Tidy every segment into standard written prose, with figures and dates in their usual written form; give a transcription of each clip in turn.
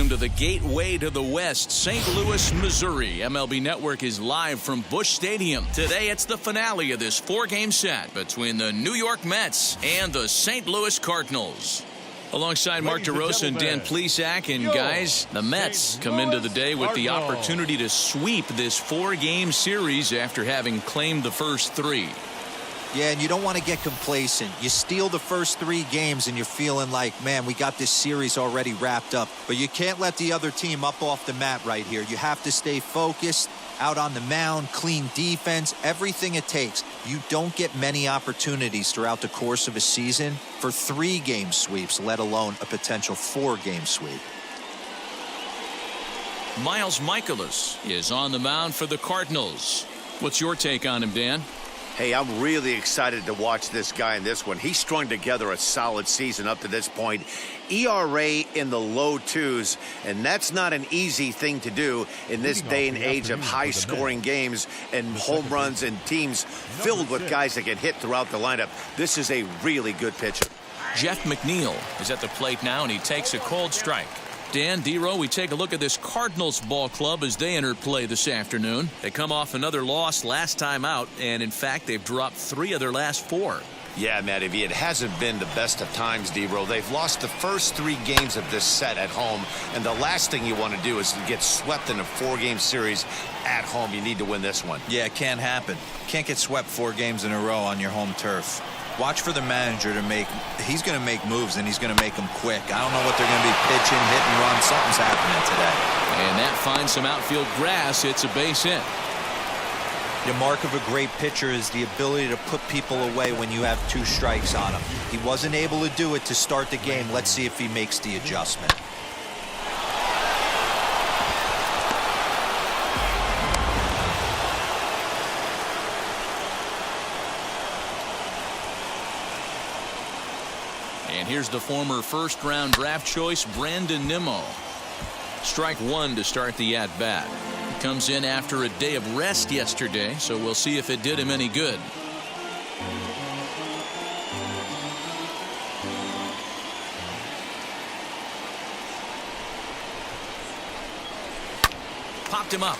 welcome to the gateway to the West, St. Louis, Missouri. MLB Network is live from Busch Stadium. Today, it's the finale of this four-game set between the New York Mets and the St. Louis Cardinals. Alongside Mark DeRosa and Dan Plesac, and guys, the Mets come into the day with the opportunity to sweep this four-game series after having claimed the first three. Yeah, and you don't want to get complacent. You steal the first three games and you're feeling like, man, we got this series already wrapped up. But you can't let the other team up off the mat right here. You have to stay focused, out on the mound, clean defense, everything it takes. You don't get many opportunities throughout the course of a season for three-game sweeps, let alone a potential four-game sweep. Miles Mikolas is on the mound for the Cardinals. What's your take on him, Dan? Hey, I'm really excited to watch this guy in this one. He's strung together a solid season up to this point. ERA in the low twos, and that's not an easy thing to do in this day and age of high-scoring games and home runs and teams filled with guys that get hit throughout the lineup. This is a really good pitcher. Jeff McNeil is at the plate now, and he takes a cold strike. Dan, D-Row, we take a look at this Cardinals ball club as they enter play this afternoon. They come off another loss last time out, and in fact, they've dropped 3 of their last 4. Yeah, Matty V, it hasn't been the best of times, D-Row. They've lost the first 3 games of this set at home, and the last thing you want to do is to get swept in a 4-game series at home. You need to win this one. Yeah, it can't happen. Can't get swept 4 games in a row on your home turf. Watch for the manager to he's going to make moves, and he's going to make them quick. I don't know what they're going to be pitching, hit and run. Something's happening today. And that finds some outfield grass. It's a base hit. The mark of a great pitcher is the ability to put people away when you have 2 strikes on him. He wasn't able to do it to start the game. Let's see if he makes the adjustment. And here's the former first-round draft choice, Brandon Nimmo. Strike 1 to start the at-bat. He comes in after a day of rest yesterday, so we'll see if it did him any good. Popped him up.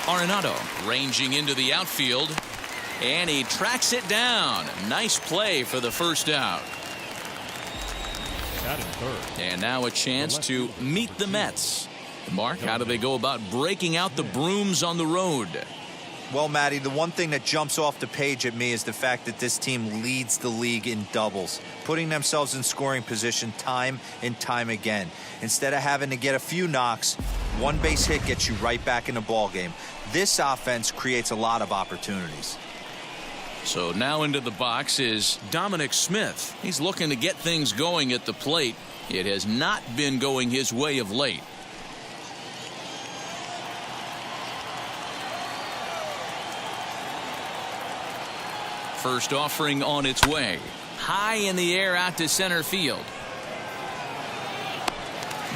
Arenado ranging into the outfield, and he tracks it down. Nice play for the first out. And now a chance to meet the Mets. Mark, how do they go about breaking out the brooms on the road? Well, Matty, the one thing that jumps off the page at me is the fact that this team leads the league in doubles, putting themselves in scoring position time and time again. Instead of having to get a few knocks, 1 base hit gets you right back in the ball game. This offense creates a lot of opportunities. So now into the box is Dominic Smith. He's looking to get things going at the plate. It has not been going his way of late. First offering on its way. High in the air out to center field.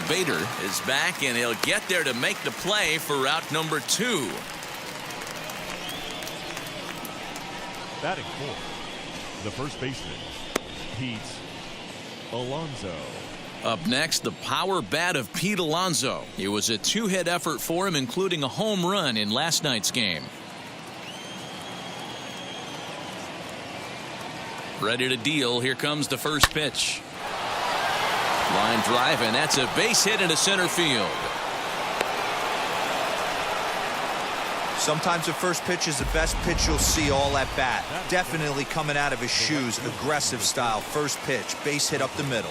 Bader is back, and he'll get there to make the play for out number 2. Batting 4, the first baseman, Pete Alonso. Up next, the power bat of Pete Alonso. It was a 2-hit effort for him, including a home run in last night's game. Ready to deal. Here comes the first pitch. Line drive, and that's a base hit into center field. Sometimes the first pitch is the best pitch you'll see all at bat. Definitely coming out of his shoes, aggressive style. First pitch, base hit up the middle.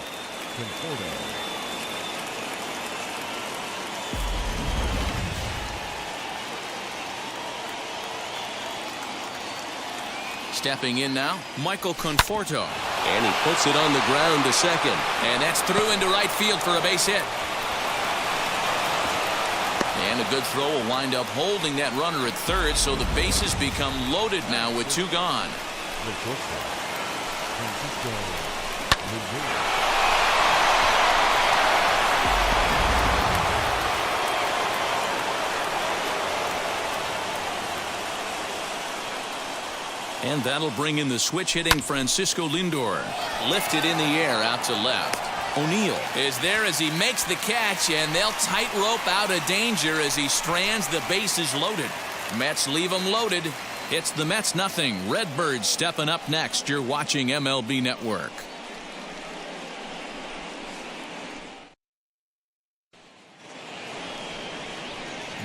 Stepping in now, Michael Conforto. And he puts it on the ground to second. And that's through into right field for a base hit. And a good throw will wind up holding that runner at third, so the bases become loaded now with 2 gone. And that'll bring in the switch-hitting Francisco Lindor. Lifted in the air out to left. O'Neill is there as he makes the catch, and they'll tightrope out of danger as he strands the bases loaded. Mets leave him loaded. It's the Mets nothing. Redbirds stepping up next. You're watching MLB Network.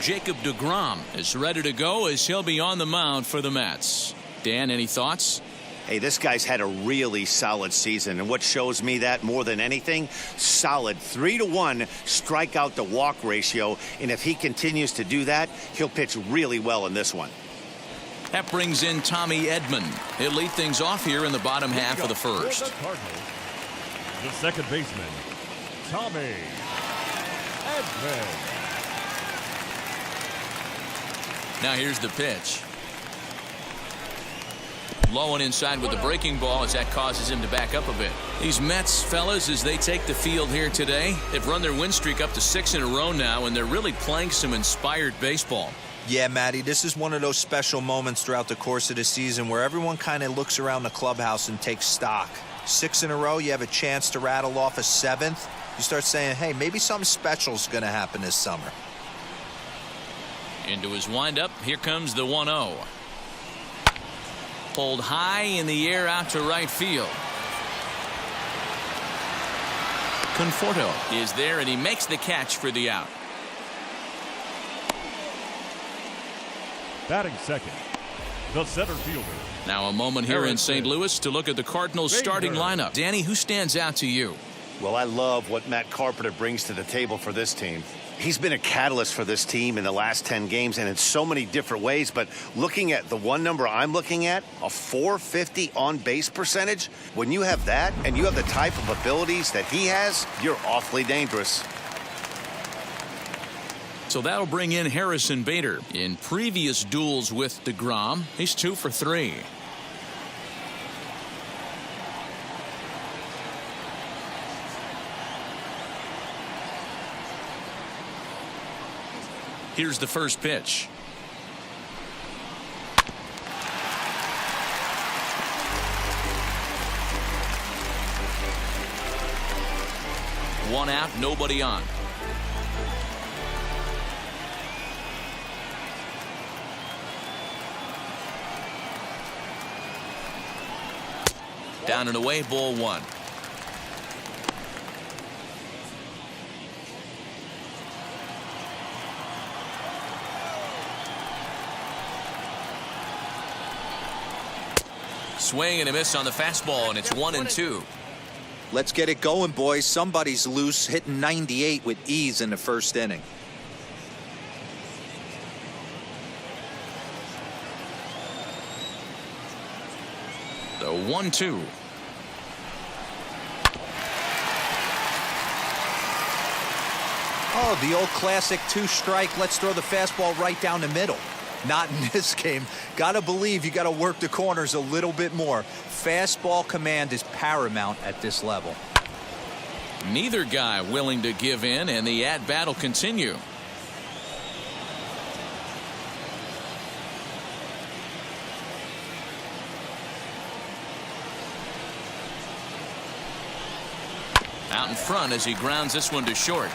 Jacob deGrom is ready to go as he'll be on the mound for the Mets. Dan, any thoughts? Hey, this guy's had a really solid season, and what shows me that more than anything, solid 3-to-1 strikeout to walk ratio, and if he continues to do that, he'll pitch really well in this one. That brings in Tommy Edman. He'll lead things off here in the bottom half of the first. The Cardinals, the second baseman, Tommy Edman. Now here's the pitch. Low and inside with the breaking ball as that causes him to back up a bit. These Mets, fellas, as they take the field here today, they've run their win streak up to 6 in a row now, and they're really playing some inspired baseball. Yeah, Matty, this is one of those special moments throughout the course of the season where everyone kind of looks around the clubhouse and takes stock. 6 in a row, you have a chance to rattle off a 7th. You start saying, hey, maybe something special is going to happen this summer. Into his windup, here comes the 1-0. Pulled high in the air out to right field. Conforto is there, and he makes the catch for the out. Batting second, the center fielder. Now a moment here in St. Louis to look at the Cardinals starting lineup. Danny, who stands out to you? Well, I love what Matt Carpenter brings to the table for this team. He's been a catalyst for this team in the last 10 games and in so many different ways. But looking at the one number I'm looking at, a .450 on-base percentage, when you have that and you have the type of abilities that he has, you're awfully dangerous. So that'll bring in Harrison Bader. In previous duels with deGrom, he's 2 for 3. Here's the first pitch. One out, nobody on. Down and away, ball 1. Swing and a miss on the fastball, and it's 1-2. Let's get it going, boys. Somebody's loose, hitting 98 with ease in the first inning. The 1-2. Oh, the old classic 2-strike. Let's throw the fastball right down the middle. Not in this game. Gotta believe you gotta work the corners a little bit more. Fastball command is paramount at this level. Neither guy willing to give in, and the at-bat will continue. Out in front as he grounds this one to short.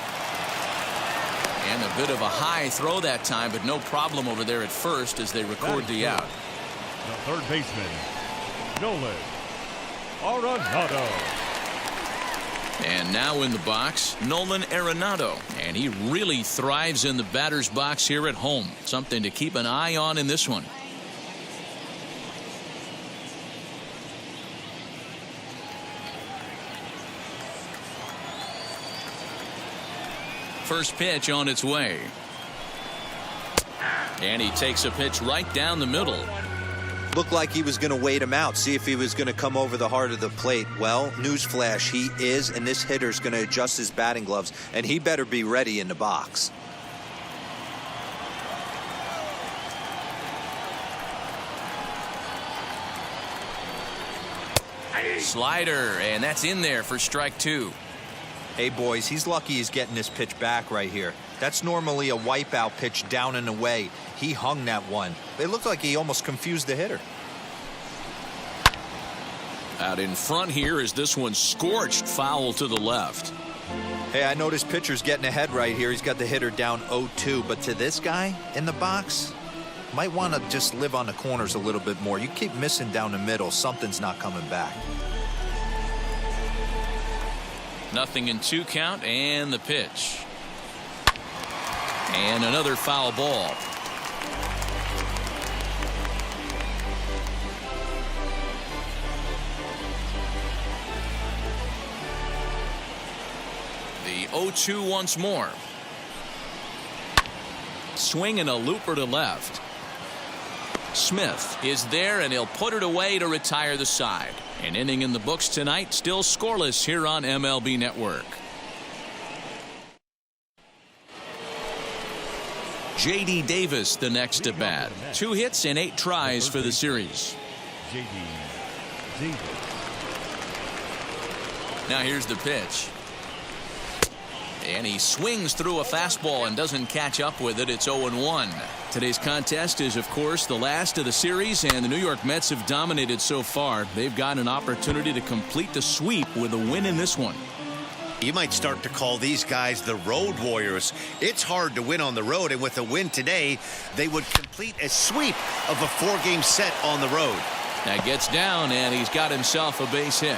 And a bit of a high throw that time, but no problem over there at first as they record the out. The third baseman, Nolan Arenado. And now in the box, Nolan Arenado. And he really thrives in the batter's box here at home. Something to keep an eye on in this one. First pitch on its way. And he takes a pitch right down the middle. Looked like he was going to wait him out, see if he was going to come over the heart of the plate. Well, newsflash, he is, and this hitter's going to adjust his batting gloves, and he better be ready in the box. Slider, and that's in there for strike 2. Hey, boys, he's lucky he's getting this pitch back right here. That's normally a wipeout pitch down and away. He hung that one. It looked like he almost confused the hitter. Out in front here is this one scorched foul to the left. Hey, I noticed pitcher's getting ahead right here. He's got the hitter down 0-2, but to this guy in the box, might want to just live on the corners a little bit more. You keep missing down the middle, something's not coming back. 0-2 count, and the pitch. And another foul ball. The 0-2 once more. Swing and a looper to left. Smith is there, and he'll put it away to retire the side. An inning in the books tonight, still scoreless here on MLB Network. J.D. Davis the next to bat. 2 hits and 8 tries for the series. J.D. Davis. Now here's the pitch. And he swings through a fastball and doesn't catch up with it. It's 0-1. Today's contest is, of course, the last of the series, and the New York Mets have dominated so far. They've got an opportunity to complete the sweep with a win in this one. You might start to call these guys the road warriors. It's hard to win on the road, and with a win today, they would complete a sweep of a 4-game set on the road. That gets down, and he's got himself a base hit.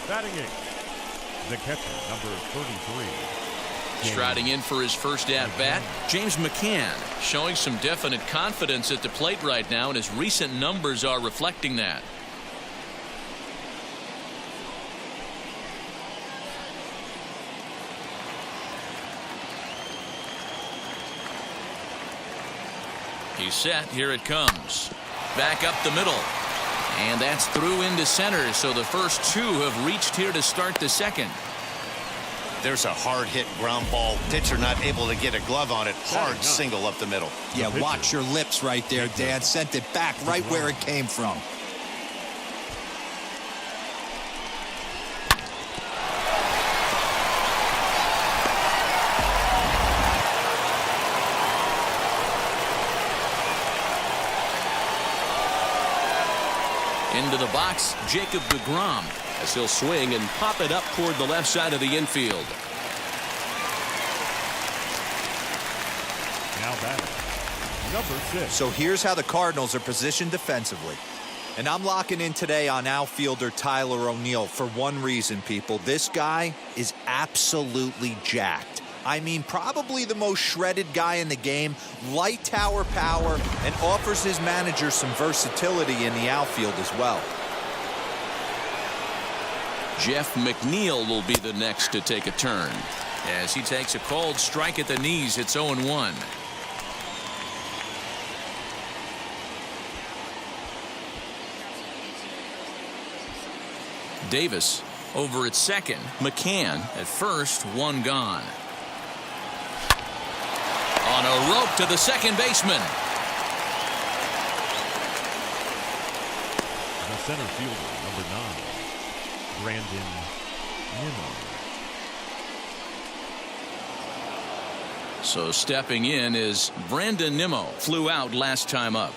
Batting eighth, the catcher, number 33. Striding in for his first at-bat, James McCann, showing some definite confidence at the plate right now, and his recent numbers are reflecting that. He's set. Here it comes. Back up the middle. And that's through into center, so the first 2 have reached here to start the second. There's a hard hit ground ball. Pitcher not able to get a glove on it. Hard single up the middle. Yeah, watch your lips right there, Dan. Sent it back right where it came from. Into the box, Jacob deGrom, as he'll swing and pop it up toward the left side of the infield. Now batting, number 6. So here's how the Cardinals are positioned defensively. And I'm locking in today on outfielder Tyler O'Neill for one reason, people. This guy is absolutely jacked. I mean, probably the most shredded guy in the game, light tower power, and offers his manager some versatility in the outfield as well. Jeff McNeil will be the next to take a turn. As he takes a cold strike at the knees, it's 0-1. Davis over at second. McCann at first, 1 gone. On a rope to the second baseman. The center fielder, number 9, Brandon Nimmo. So stepping in is Brandon Nimmo. Flew out last time up.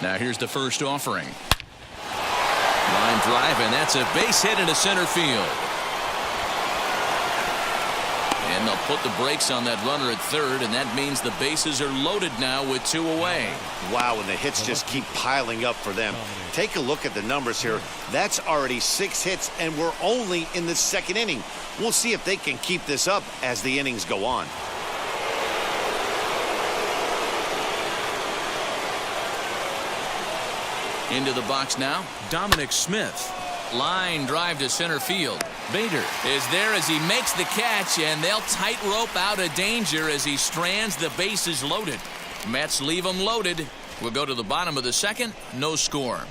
Now here's the first offering. Line drive, and that's a base hit into center field. And they'll put the brakes on that runner at third, and that means the bases are loaded now with 2 away. Wow, and the hits just keep piling up for them. Take a look at the numbers here. That's already 6 hits, and we're only in the 2nd inning. We'll see if they can keep this up as the innings go on. Into the box now, Dominic Smith. Line drive to center field. Bader is there as he makes the catch, and they'll tightrope out of danger as he strands the bases loaded. Mets leave them loaded. We'll go to the bottom of the 2nd. No score.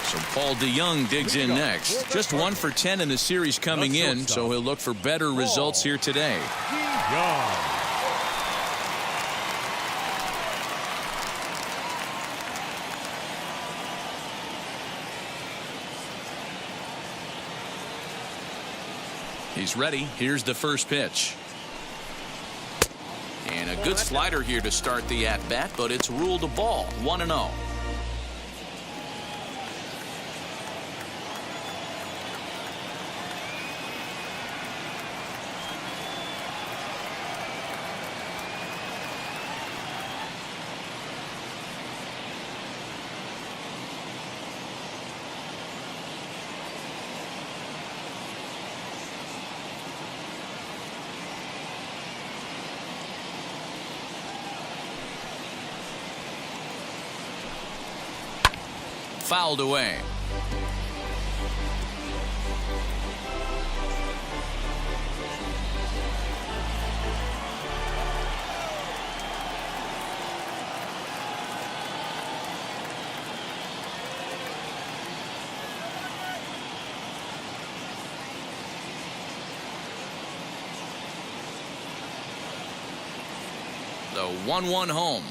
So Paul DeYoung digs in next. Just 1 for 10 in the series coming in, so he'll look for better results here today. He's ready. Here's the first pitch. And a good slider here to start the at-bat, but it's ruled a ball. 1-0. Fouled away. The 1-1 home.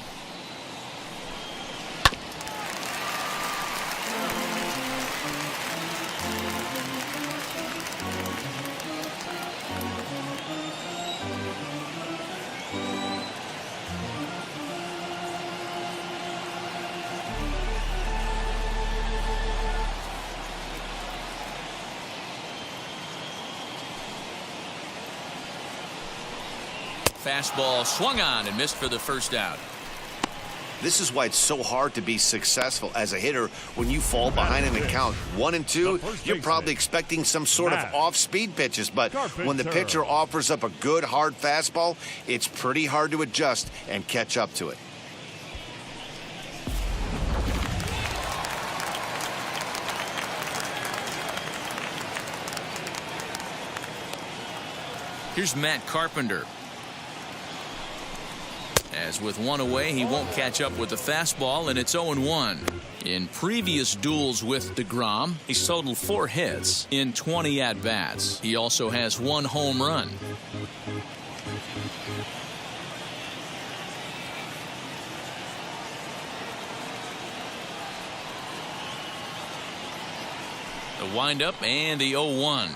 Fastball swung on and missed for the first out. This is why it's so hard to be successful as a hitter when you fall behind in the count 1-2. You're probably expecting some sort of off-speed pitches, but when the pitcher offers up a good hard fastball, it's pretty hard to adjust and catch up to it. Here's Matt Carpenter. As with one away, he won't catch up with the fastball, and it's 0-1. In previous duels with DeGrom, he's totaled 4 hits in 20 at-bats. He also has 1 home run. The windup and the 0-1.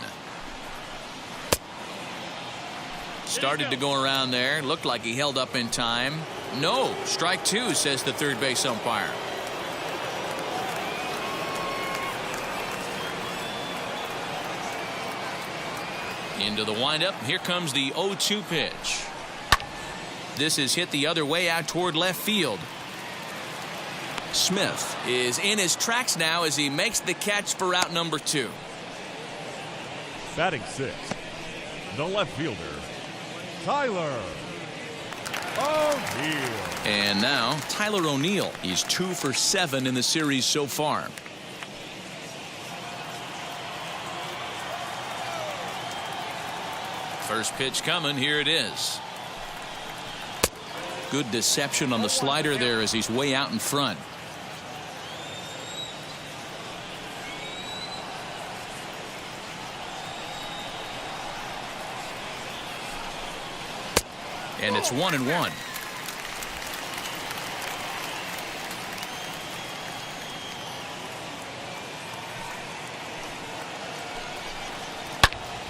Started to go around there. Looked like he held up in time. No, strike 2, says the third base umpire. Into the windup. Here comes the 0-2 pitch. This is hit the other way out toward left field. Smith is in his tracks now as he makes the catch for out number 2. Batting 6, the left fielder, Tyler O'Neill. And now Tyler O'Neill. He's 2 for 7 in the series so far. First pitch coming. Here it is. Good deception on the slider there as he's way out in front. And it's 1-1.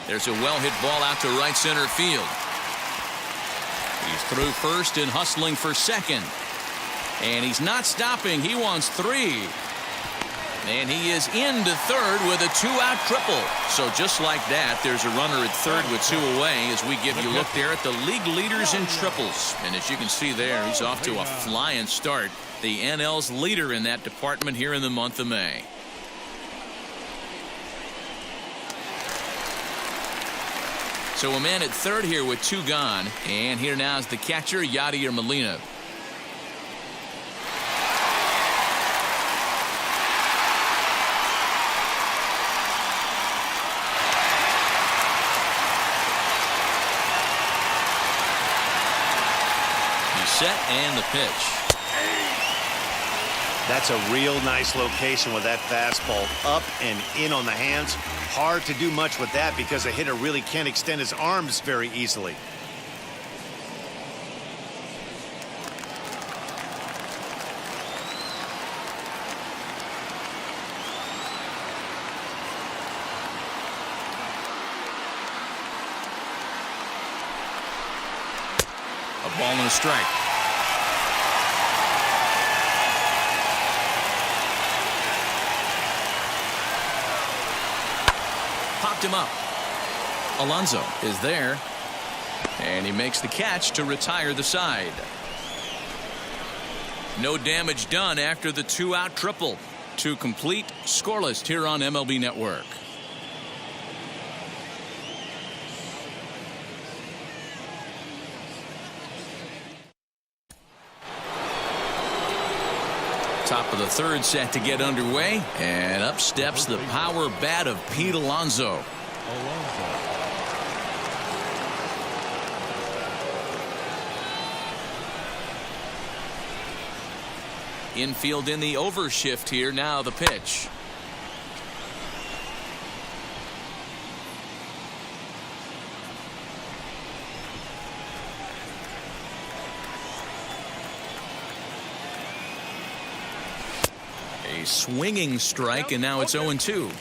There's a well-hit ball out to right center field. He's through first and hustling for second. And he's not stopping. He wants 3. And he is into third with a 2-out triple. So just like that, there's a runner at third with 2 away as we give you a look there at the league leaders in triples. And as you can see there, he's off to a flying start. The NL's leader in that department here in the month of May. So a man at third here with 2 gone. And here now is the catcher, Yadier Molina. He's set and the pitch. That's a real nice location with that fastball up and in on the hands. Hard to do much with that because a hitter really can't extend his arms very easily. Ball and a strike. Popped him up. Alonso is there. And he makes the catch to retire the side. No damage done after the 2-out triple. 2 complete, scoreless here on MLB Network. Top of the 3rd set to get underway, and up steps the power bat of Pete Alonso. Infield in the overshift here. Now the pitch. A swinging strike, and now it's 0-2.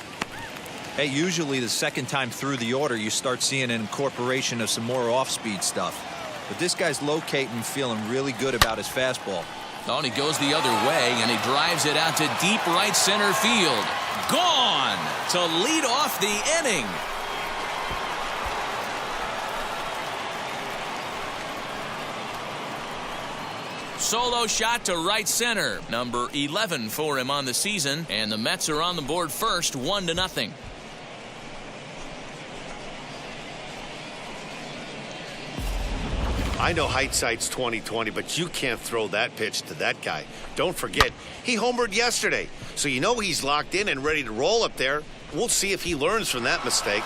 Hey, usually the second time through the order you start seeing an incorporation of some more off-speed stuff. But this guy's locating, feeling really good about his fastball. Oh, and he goes the other way, and he drives it out to deep right center field. Gone to lead off the inning. Solo shot to right center. Number 11 for him on the season, and the Mets are on the board first, 1-0. I know hindsight's 20/20, but you can't throw that pitch to that guy. Don't forget, he homered yesterday, so you know he's locked in and ready to roll up there. We'll see if he learns from that mistake.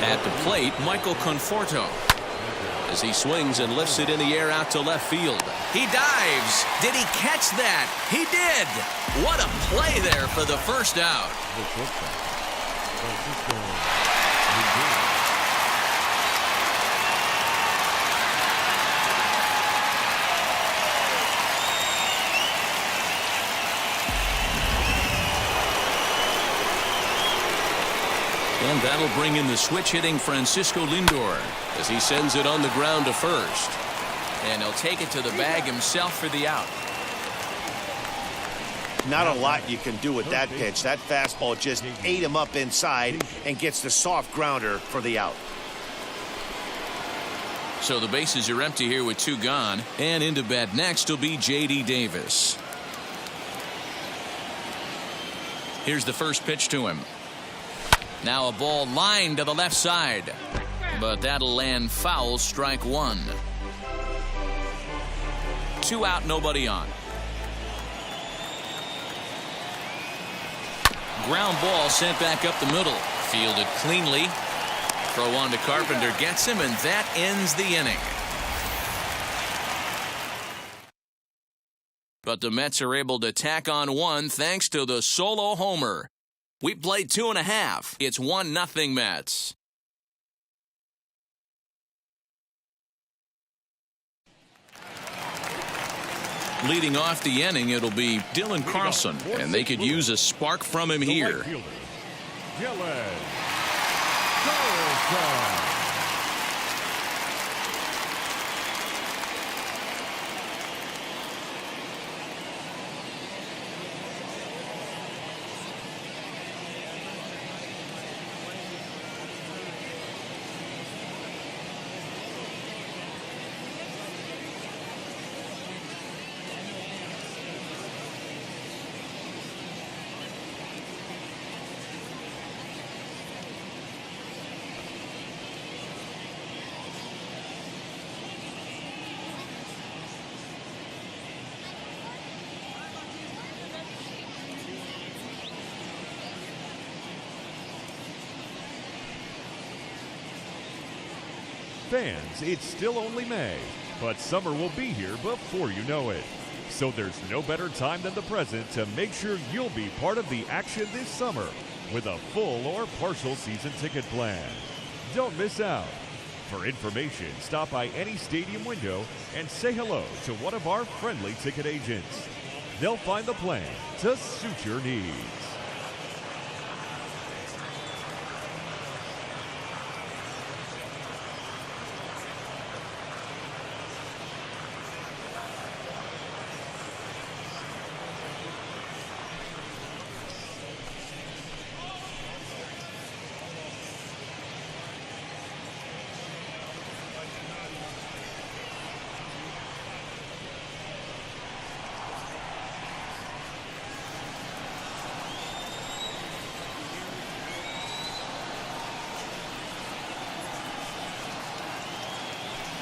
At the plate, Michael Conforto, as he swings and lifts it in the air out to left field. He dives. Did he catch that? He did. What a play there for the first out. And that'll bring in the switch hitting Francisco Lindor as he sends it on the ground to first. And he'll take it to the bag himself for the out. Not a lot you can do with that pitch. That fastball just ate him up inside and gets the soft grounder for the out. So the bases are empty here with 2 gone. And into bat next will be J.D. Davis. Here's the first pitch to him. Now a ball lined to the left side. But that'll land foul, strike 1. 2 out, nobody on. Ground ball sent back up the middle. Fielded cleanly. Throw on to Carpenter gets him, and that ends the inning. But the Mets are able to tack on 1 thanks to the solo homer. We played 2.5. It's 1-0 Mets. Leading off the inning, it'll be Dylan Carlson, and they could use a spark from him here. Fans, it's still only May, but summer will be here before you know it. So there's no better time than the present to make sure you'll be part of the action this summer with a full or partial season ticket plan. Don't miss out. For information, stop by any stadium window and say hello to one of our friendly ticket agents. They'll find the plan to suit your needs.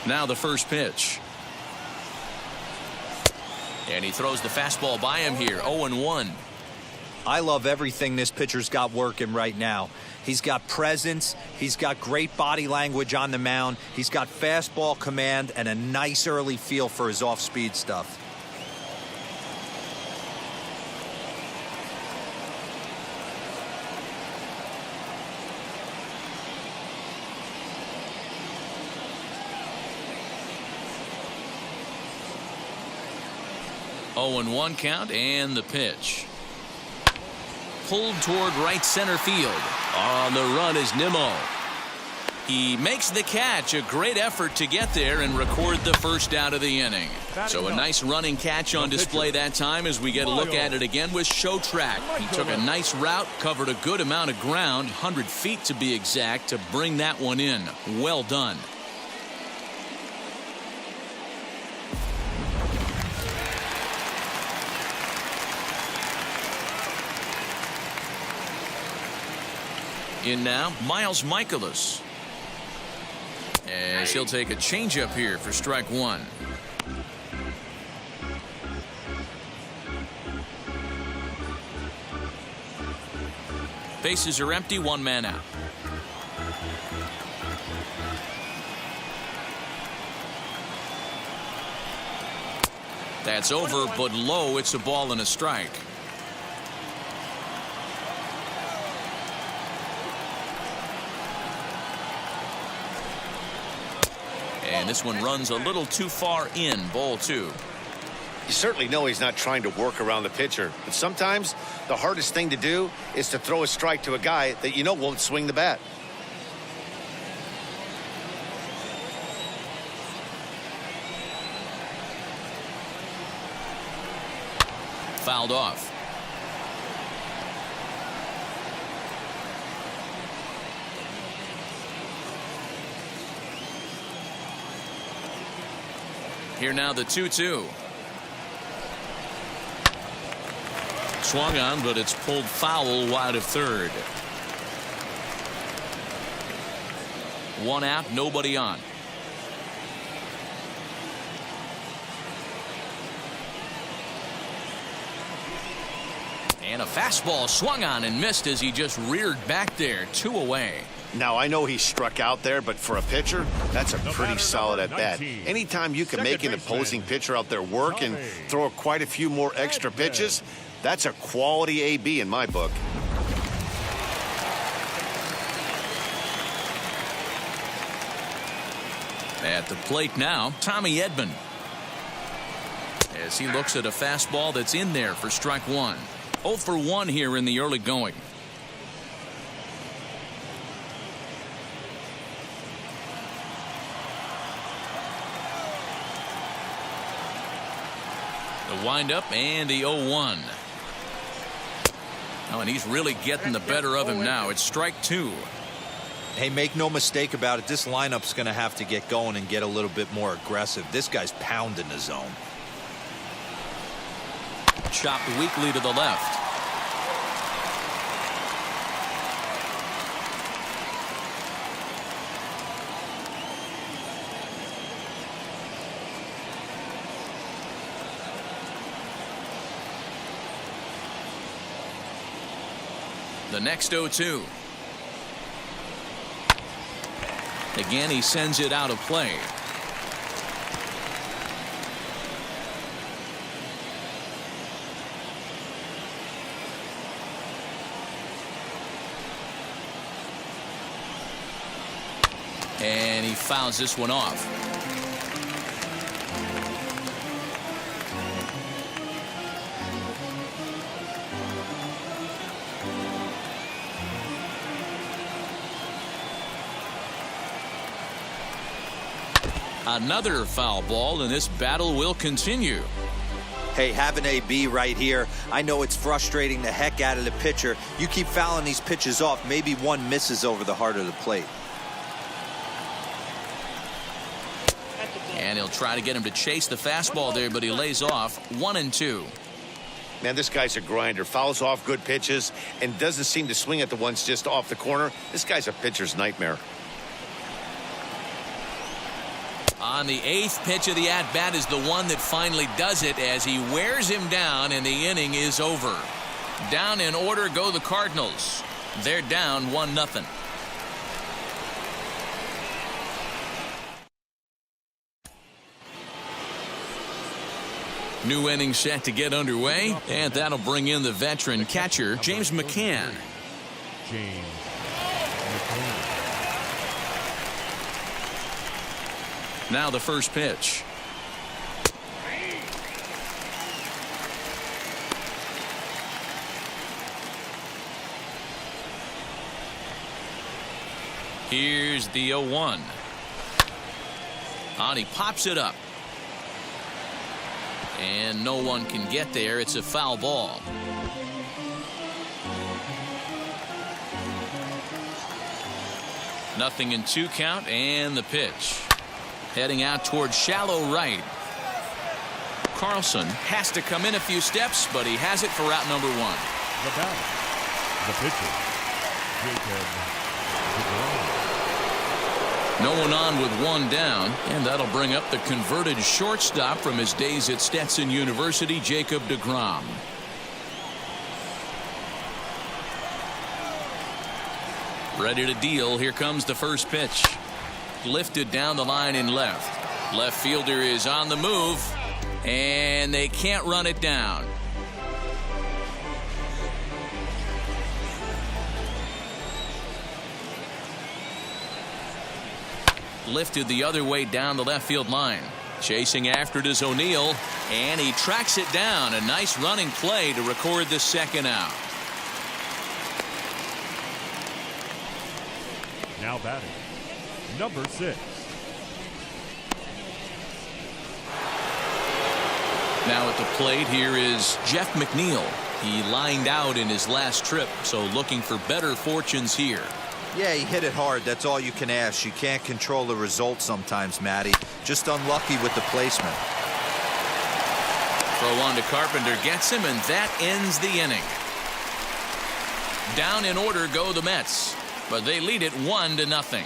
Now the first pitch. And he throws the fastball by him here. 0-1. I love everything this pitcher's got working right now. He's got presence. He's got great body language on the mound. He's got fastball command and a nice early feel for his off-speed stuff. Oh, 0-1 count and the pitch. Pulled toward right center field. On the run is Nimmo. He makes the catch. A great effort to get there and record the first out of the inning. So a nice running catch on display that time as we get a look at it again with Show Track. He took a nice route, covered a good amount of ground, 100 feet to be exact, to bring that one in. Well done. In now, Miles Michaelis. As he'll take a changeup here for strike one. Bases are empty, one man out. That's over, but low. It's a ball and a strike. And this one runs a little too far in. Ball two. You certainly know he's not trying to work around the pitcher, but sometimes the hardest thing to do is to throw a strike to a guy that you know won't swing the bat. Fouled off. Here now the 2-2. Swung on, but it's pulled foul wide of third. One out, nobody on. And a fastball swung on and missed as he just reared back there. 2 away. Now, I know he struck out there, but for a pitcher, that's a pretty solid at bat. Anytime you can make an opposing pitcher out there work and throw quite a few more extra pitches, that's a quality AB in my book. At the plate now, Tommy Edman. As he looks at a fastball that's in there for strike one. 0 for 1 here in the early going. The windup and the 0-1. Oh, and he's really getting the better of him now. It's strike two. Hey, make no mistake about it. This lineup's going to have to get going and get a little bit more aggressive. This guy's pounding the zone. Chopped weakly to the left. The next 0-2. Again, he sends it out of play. And he fouls this one off. Another foul ball, and this battle will continue. Hey, have an AB right here. I know it's frustrating the heck out of the pitcher. You keep fouling these pitches off, maybe one misses over the heart of the plate. And he'll try to get him to chase the fastball there, but he lays off. 1-2. Man, this guy's a grinder. Fouls off good pitches and doesn't seem to swing at the ones just off the corner. This guy's a pitcher's nightmare. On the 8th pitch of the at-bat is the one that finally does it as he wears him down, and the inning is over. Down in order go the Cardinals. They're down 1-0. New inning set to get underway, and that'll bring in the veteran catcher, James McCann. Now the first pitch. Here's the 0-1. And he pops it up. And no one can get there. It's a foul ball. Nothing in 2 count, and the pitch. Heading out towards shallow right. Carlson has to come in a few steps, but he has it for out number 1. The batter, the pitcher, Jacob. No one on with 1 down, and that'll bring up the converted shortstop from his days at Stetson University, Jacob deGrom. Ready to deal. Here comes the first pitch. Lifted down the line in left. Left fielder is on the move, and they can't run it down. Lifted the other way down the left field line. Chasing after it is O'Neill, and he tracks it down. A nice running play to record the second out. Now batting, number 6. Now at the plate here is Jeff McNeil. He lined out in his last trip, so looking for better fortunes here. Yeah, he hit it hard. That's all you can ask. You can't control the result sometimes, Matty. Just unlucky with the placement. Throw on to Carpenter gets him, and that ends the inning. Down in order go the Mets, but they lead it 1-0.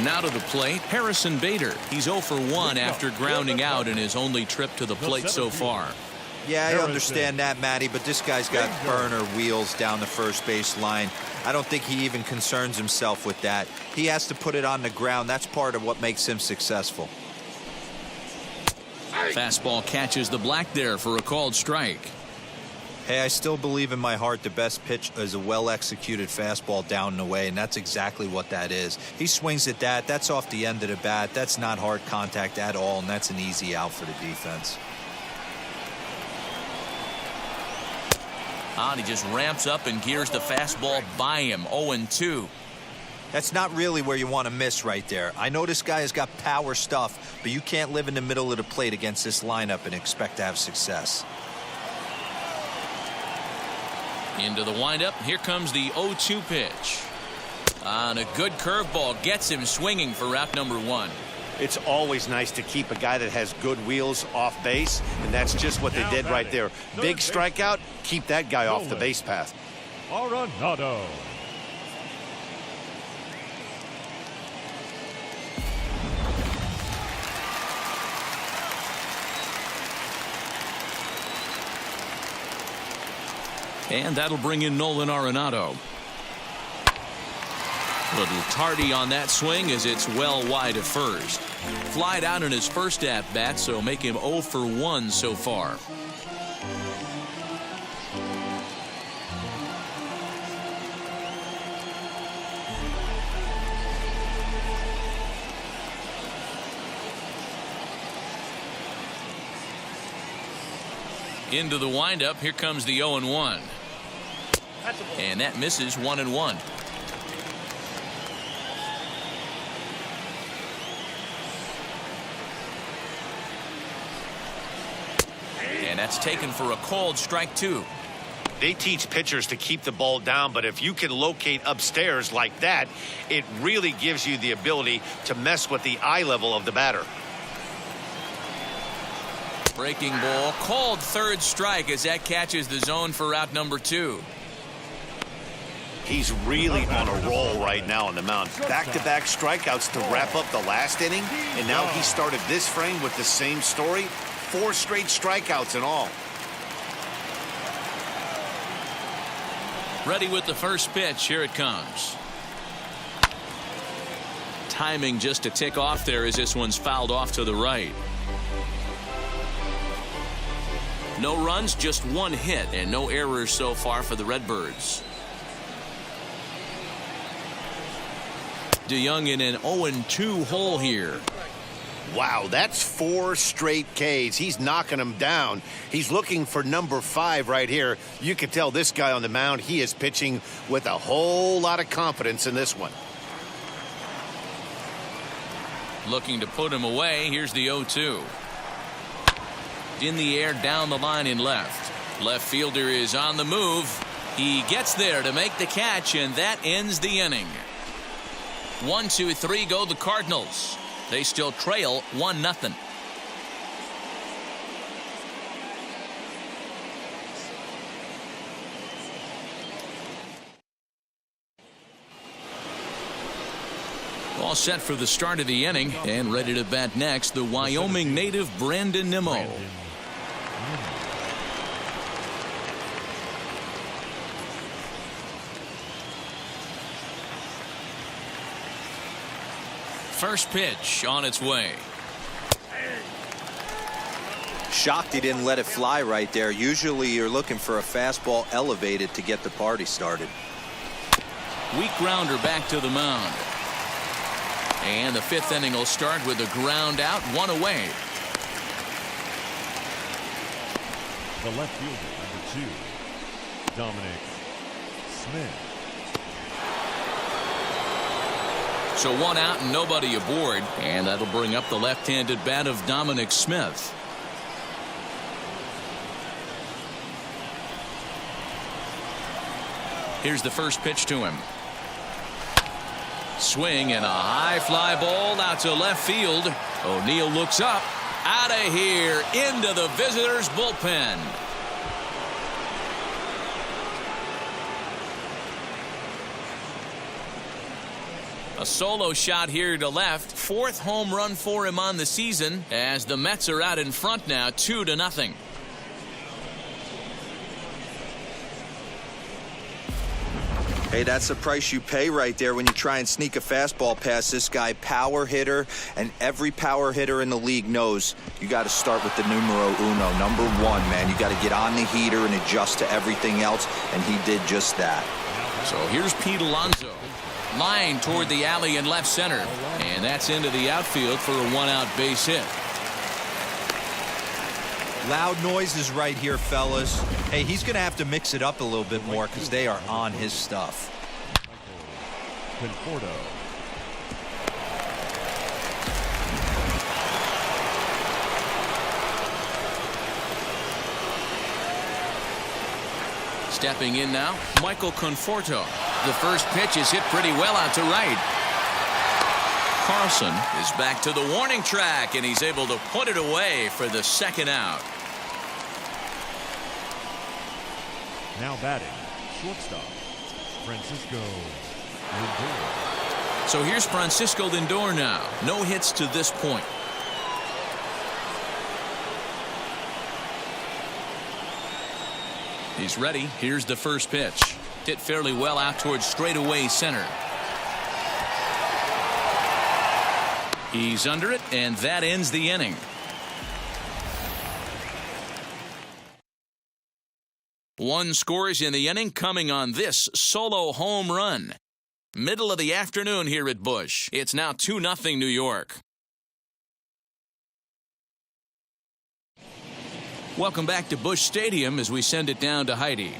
Now to the plate, Harrison Bader. He's 0 for 1 after grounding out in his only trip to the plate so far. Yeah, I understand that, Matty, but this guy's got burner wheels down the first base line. I don't think he even concerns himself with that. He has to put it on the ground. That's part of what makes him successful. Fastball catches the black there for a called strike. Hey, I still believe in my heart the best pitch is a well-executed fastball down and away, and that's exactly what that is. He swings at that. That's off the end of the bat. That's not hard contact at all, and that's an easy out for the defense. And he just ramps up and gears the fastball by him. 0-2. That's not really where you want to miss right there. I know this guy has got power stuff, but you can't live in the middle of the plate against this lineup and expect to have success. Into the windup. Here comes the 0-2 pitch. And a good curveball gets him swinging for out number 1. It's always nice to keep a guy that has good wheels off base, and that's just what they did right there. Big strikeout, keep that guy off the base path. Arenado. And that'll bring in Nolan Arenado. Little tardy on that swing as it's well wide of first. Flied out in his first at-bat, so make him 0 for 1 so far. Into the windup. Here comes the 0-1. And that misses 1-1. And that's taken for a called strike 2. They teach pitchers to keep the ball down, but if you can locate upstairs like that, it really gives you the ability to mess with the eye level of the batter. Breaking ball, called third strike as that catches the zone for out number 2. He's really on a roll right now on the mound. Back-to-back strikeouts to wrap up the last inning, and now he started this frame with the same story. 4 straight strikeouts in all. Ready with the first pitch. Here it comes. Timing just a tick off there as this one's fouled off to the right. No runs, just 1 hit, and no errors so far for the Redbirds. DeYoung in an 0-2 hole here. Wow, that's 4 straight Ks. He's knocking them down. He's looking for number 5 right here. You can tell this guy on the mound, he is pitching with a whole lot of confidence in this one. Looking to put him away. Here's the 0-2. In the air, down the line in left. Left fielder is on the move. He gets there to make the catch, and that ends the inning. 1, 2, 3 go the Cardinals. They still trail 1-0. All set for the start of the inning, and ready to bat next, the Wyoming native Brandon Nimmo. First pitch on its way. Shocked he didn't let it fly right there. Usually you're looking for a fastball elevated to get the party started. Weak grounder back to the mound. And the 5th inning will start with a ground out, 1 away. The left fielder, number 2, Dominic Smith. So 1 out and nobody aboard, and that'll bring up the left-handed bat of Dominic Smith. Here's the first pitch to him. Swing and a high fly ball out to left field. O'Neill looks up, out of here, into the visitors' bullpen. A solo shot here to left. 4th home run for him on the season as the Mets are out in front now, 2-0. Hey, that's the price you pay right there when you try and sneak a fastball past this guy. Power hitter, and every power hitter in the league knows you got to start with the numero uno, number 1, man. You got to get on the heater and adjust to everything else, and he did just that. So here's Pete Alonso. Line toward the alley in left center, and that's into the outfield for a 1-out base hit. Loud noises right here, fellas. Hey, he's going to have to mix it up a little bit more because they are on his stuff. Conforto. Stepping in now, Michael Conforto. The first pitch is hit pretty well out to right. Carlson is back to the warning track, and he's able to put it away for the 2nd out. Now batting, shortstop, Francisco Lindor. So here's Francisco Lindor now. No hits to this point. He's ready. Here's the first pitch. Hit fairly well out towards straightaway center. He's under it, and that ends the inning. One scores in the inning coming on this solo home run. Middle of the afternoon here at Busch. It's now 2-0 New York. Welcome back to Busch Stadium as we send it down to Heidi.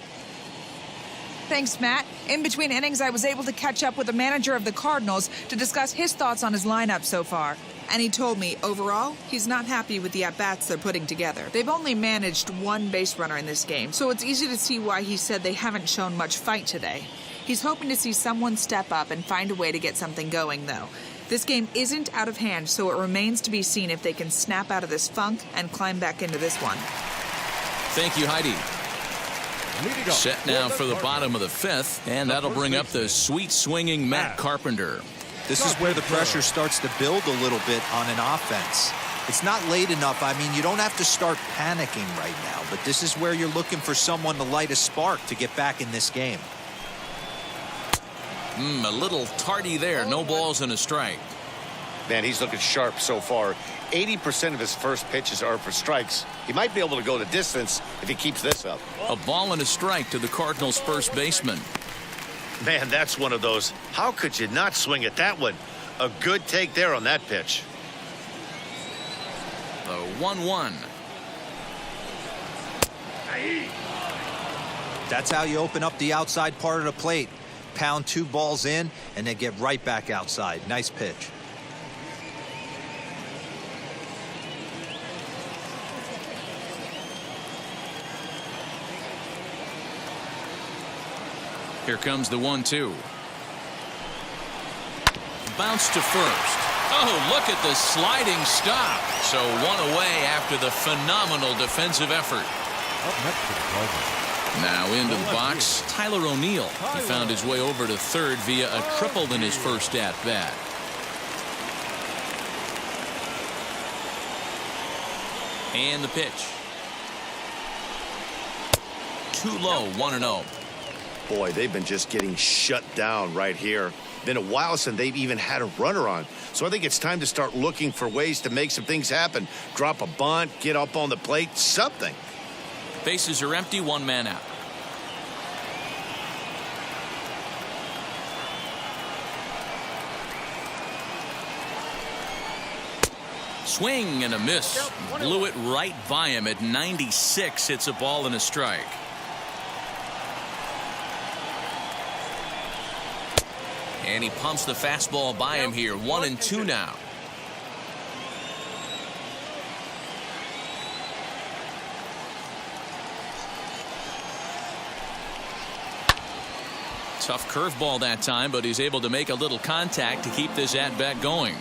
Thanks, Matt. In between innings, I was able to catch up with the manager of the Cardinals to discuss his thoughts on his lineup so far. And he told me, overall, he's not happy with the at-bats they're putting together. They've only managed 1 base runner in this game, so it's easy to see why he said they haven't shown much fight today. He's hoping to see someone step up and find a way to get something going, though. This game isn't out of hand, so it remains to be seen if they can snap out of this funk and climb back into this one. Thank you, Heidi. Set now for the bottom of the fifth, and that'll bring up the sweet swinging Matt Carpenter. This is where the pressure starts to build a little bit on an offense. It's not late enough. I mean, you don't have to start panicking right now, but this is where you're looking for someone to light a spark to get back in this game. A little tardy there. No balls and a strike. Man, he's looking sharp so far. 80% of his first pitches are for strikes. He might be able to go the distance if he keeps this up. A ball and a strike to the Cardinals' first baseman. Man, that's one of those. How could you not swing at that one? A good take there on that pitch. The 1-1. That's how you open up the outside part of the plate. Pound 2 balls in and then get right back outside. Nice pitch. Here comes the 1-2. Bounce to first. Oh, look at the sliding stop. So one away after the phenomenal defensive effort. Up next to the Cardinals. Now into the box, Tyler O'Neill. He found his way over to third via a triple in his first at-bat. And the pitch. Too low, 1-0. Boy, they've been just getting shut down right here. Been a while since they've even had a runner on. So I think it's time to start looking for ways to make some things happen. Drop a bunt, get up on the plate, something. Bases are empty, one man out. Swing and a miss. Blew it right by him at 96. It's a ball and a strike. And he pumps the fastball by him here. 1-2 now. Tough curveball that time, but he's able to make a little contact to keep this at-bat going.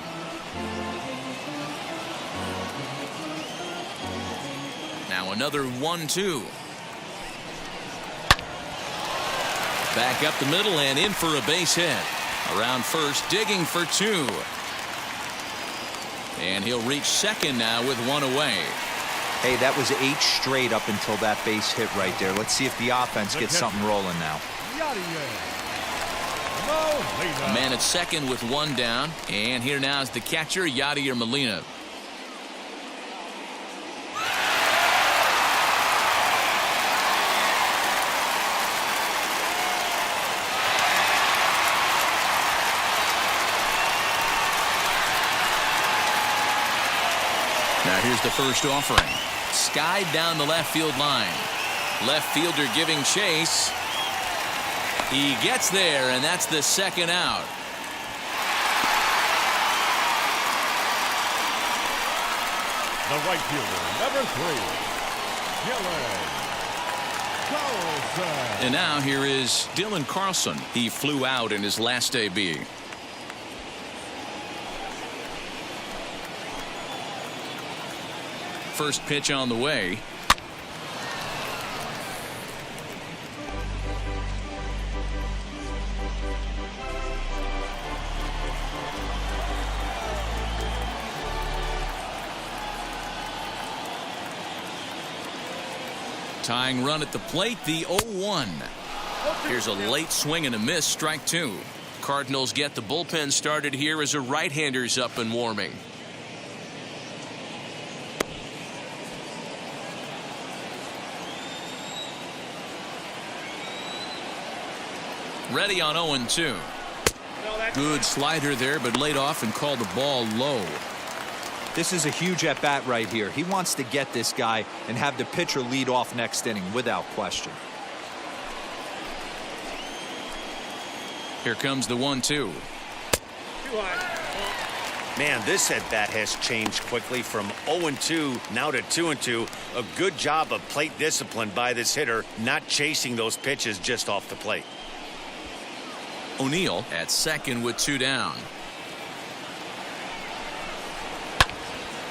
Now another 1-2. Back up the middle and in for a base hit. Around first, digging for 2. And he'll reach second now with 1 away. Hey, that was 8 straight up until that base hit right there. Let's see if the offense gets something rolling now. A man at second with 1 down. And here now is the catcher, Yadier Molina. Now here's the first offering. Skied down the left field line. Left fielder giving chase. He gets there, and that's the second out. The right fielder, number 3, Carlson. And now here is Dylan Carlson. He flew out in his last AB. First pitch on the way. Tying run at the plate, the 0-1. Here's a late swing and a miss, strike 2. Cardinals get the bullpen started here as a right-hander's up and warming. Ready on 0-2. Good slider there, but laid off and called the ball low. This is a huge at-bat right here. He wants to get this guy and have the pitcher lead off next inning without question. Here comes the 1-2. Man, this at-bat has changed quickly from 0-2 now to 2-2. A good job of plate discipline by this hitter, not chasing those pitches just off the plate. O'Neill at second with 2 down.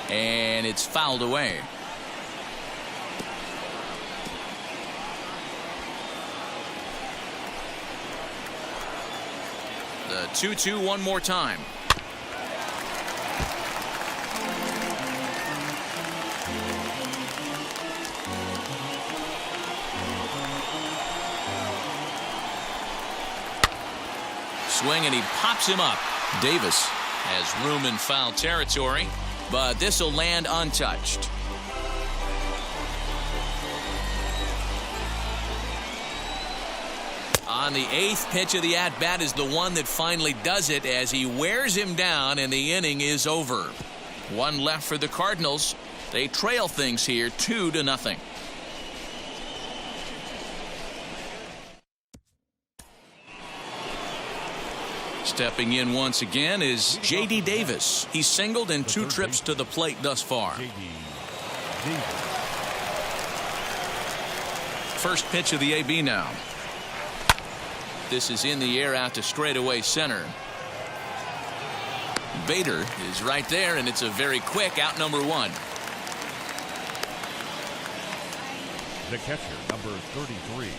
And it's fouled away. The 2-2 one more time. Swing, and he pops him up. Davis has room in foul territory, but this will land untouched. On the 8th pitch of the at-bat is the one that finally does it as he wears him down, and the inning is over. One left for the Cardinals. They trail things here 2-0. Stepping in once again is J.D. Davis. He's singled in 2 trips to the plate thus far. First pitch of the AB now. This is in the air out to straightaway center. Bader is right there, and it's a very quick out, number 1. The catcher, number 33,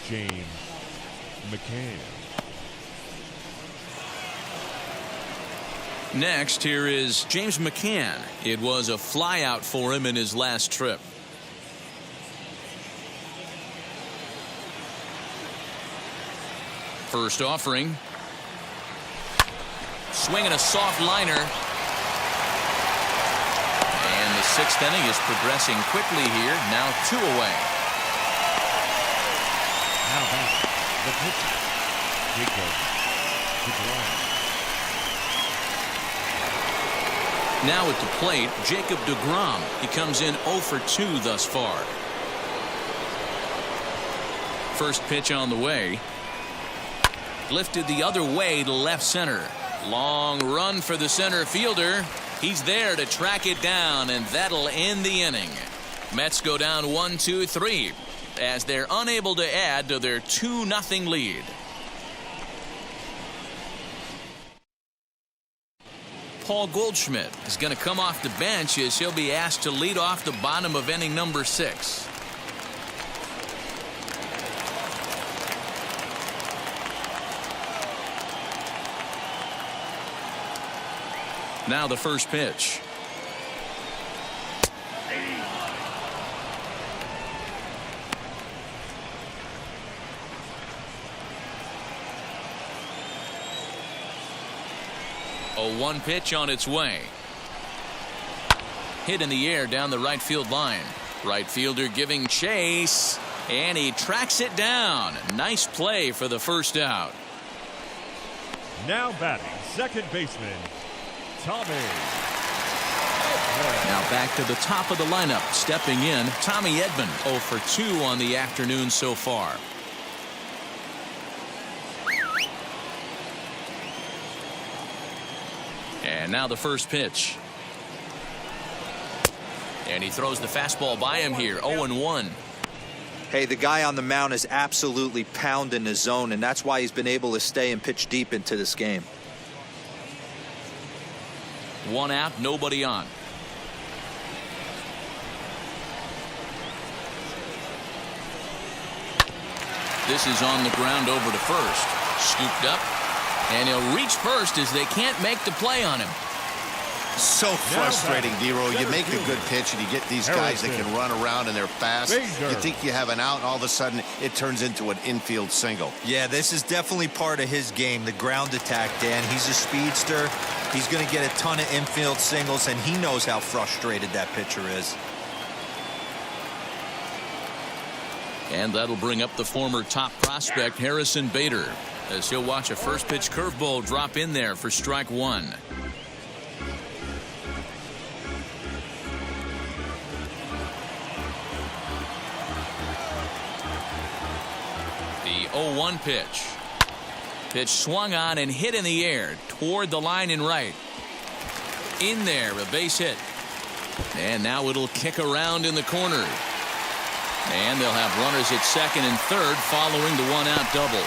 James McCann. Next, here is James McCann. It was a flyout for him in his last trip. First offering. Swinging a soft liner. And the 6th inning is progressing quickly here. Now 2 away. Now back, the pitcher, Jacob DeGrom. Now at the plate, Jacob DeGrom. He comes in 0 for 2 thus far. First pitch on the way. Lifted the other way to left center. Long run for the center fielder. He's there to track it down, and that'll end the inning. Mets go down 1-2-3 as they're unable to add to their 2-0 lead. Paul Goldschmidt is going to come off the bench as he'll be asked to lead off the bottom of inning number 6. Now the first pitch. A 1 pitch on its way. Hit in the air down the right field line. Right fielder giving chase, and he tracks it down. Nice play for the first out. Now batting, second baseman, Tommy. Now back to the top of the lineup. Stepping in, Tommy Edman, 0 for 2 on the afternoon so far. And now the first pitch. And he throws the fastball by him here, 0-1. Hey, the guy on the mound is absolutely pounding the zone, and that's why he's been able to stay and pitch deep into this game. 1 out, nobody on. This is on the ground over to first. Scooped up, and he'll reach first as they can't make the play on him. So frustrating, D-Row. You make a good pitch and you get these guys that can run around and they're fast. You think you have an out, and all of a sudden it turns into an infield single. Yeah, this is definitely part of his game, the ground attack, Dan. He's a speedster. He's going to get a ton of infield singles, and he knows how frustrated that pitcher is. And that'll bring up the former top prospect, Harrison Bader, as he'll watch a first pitch curveball drop in there for strike 1. The 0-1 pitch. Pitch swung on and hit in the air toward the line and right. In there, a base hit. And now it'll kick around in the corner. And they'll have runners at second and third following the 1-out double.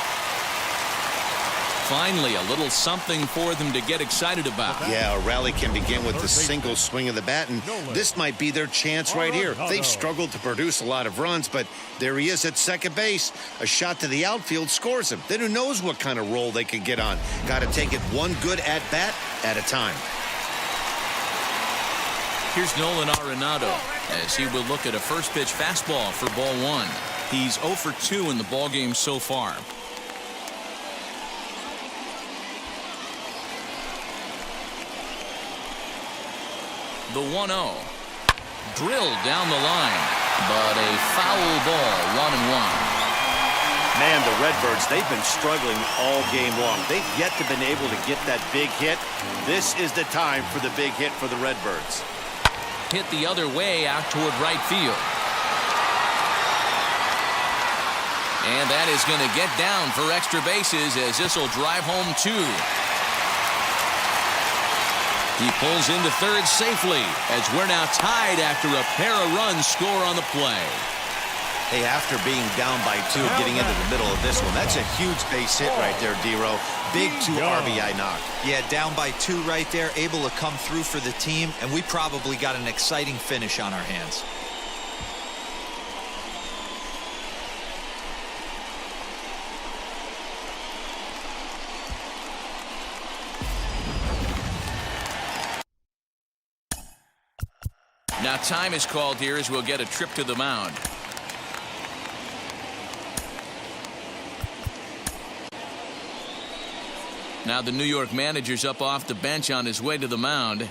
Finally, a little something for them to get excited about. Yeah, a rally can begin with a single swing of the bat, and this might be their chance right here. They've struggled to produce a lot of runs, but there he is at second base. A shot to the outfield scores him. Then who knows what kind of roll they could get on. Got to take it one good at-bat at a time. Here's Nolan Arenado as he will look at a first pitch fastball for ball one. He's 0 for 2 in the ballgame so far. The 1-0. Drilled down the line, but a foul ball, 1-1. Man, the Redbirds, they've been struggling all game long. They've yet to been able to get that big hit. This is the time for the big hit for the Redbirds. Hit the other way out toward right field. And that is going to get down for extra bases as this will drive home 2. He pulls into third safely as we're now tied after a pair of runs score on the play. Hey, after being down by 2, getting into the middle of this one, that's a huge base hit right there, D-Row. Big 2 RBI knock. Yeah, down by 2 right there, able to come through for the team, and we probably got an exciting finish on our hands. Now time is called here as we'll get a trip to the mound. Now the New York manager's up off the bench on his way to the mound.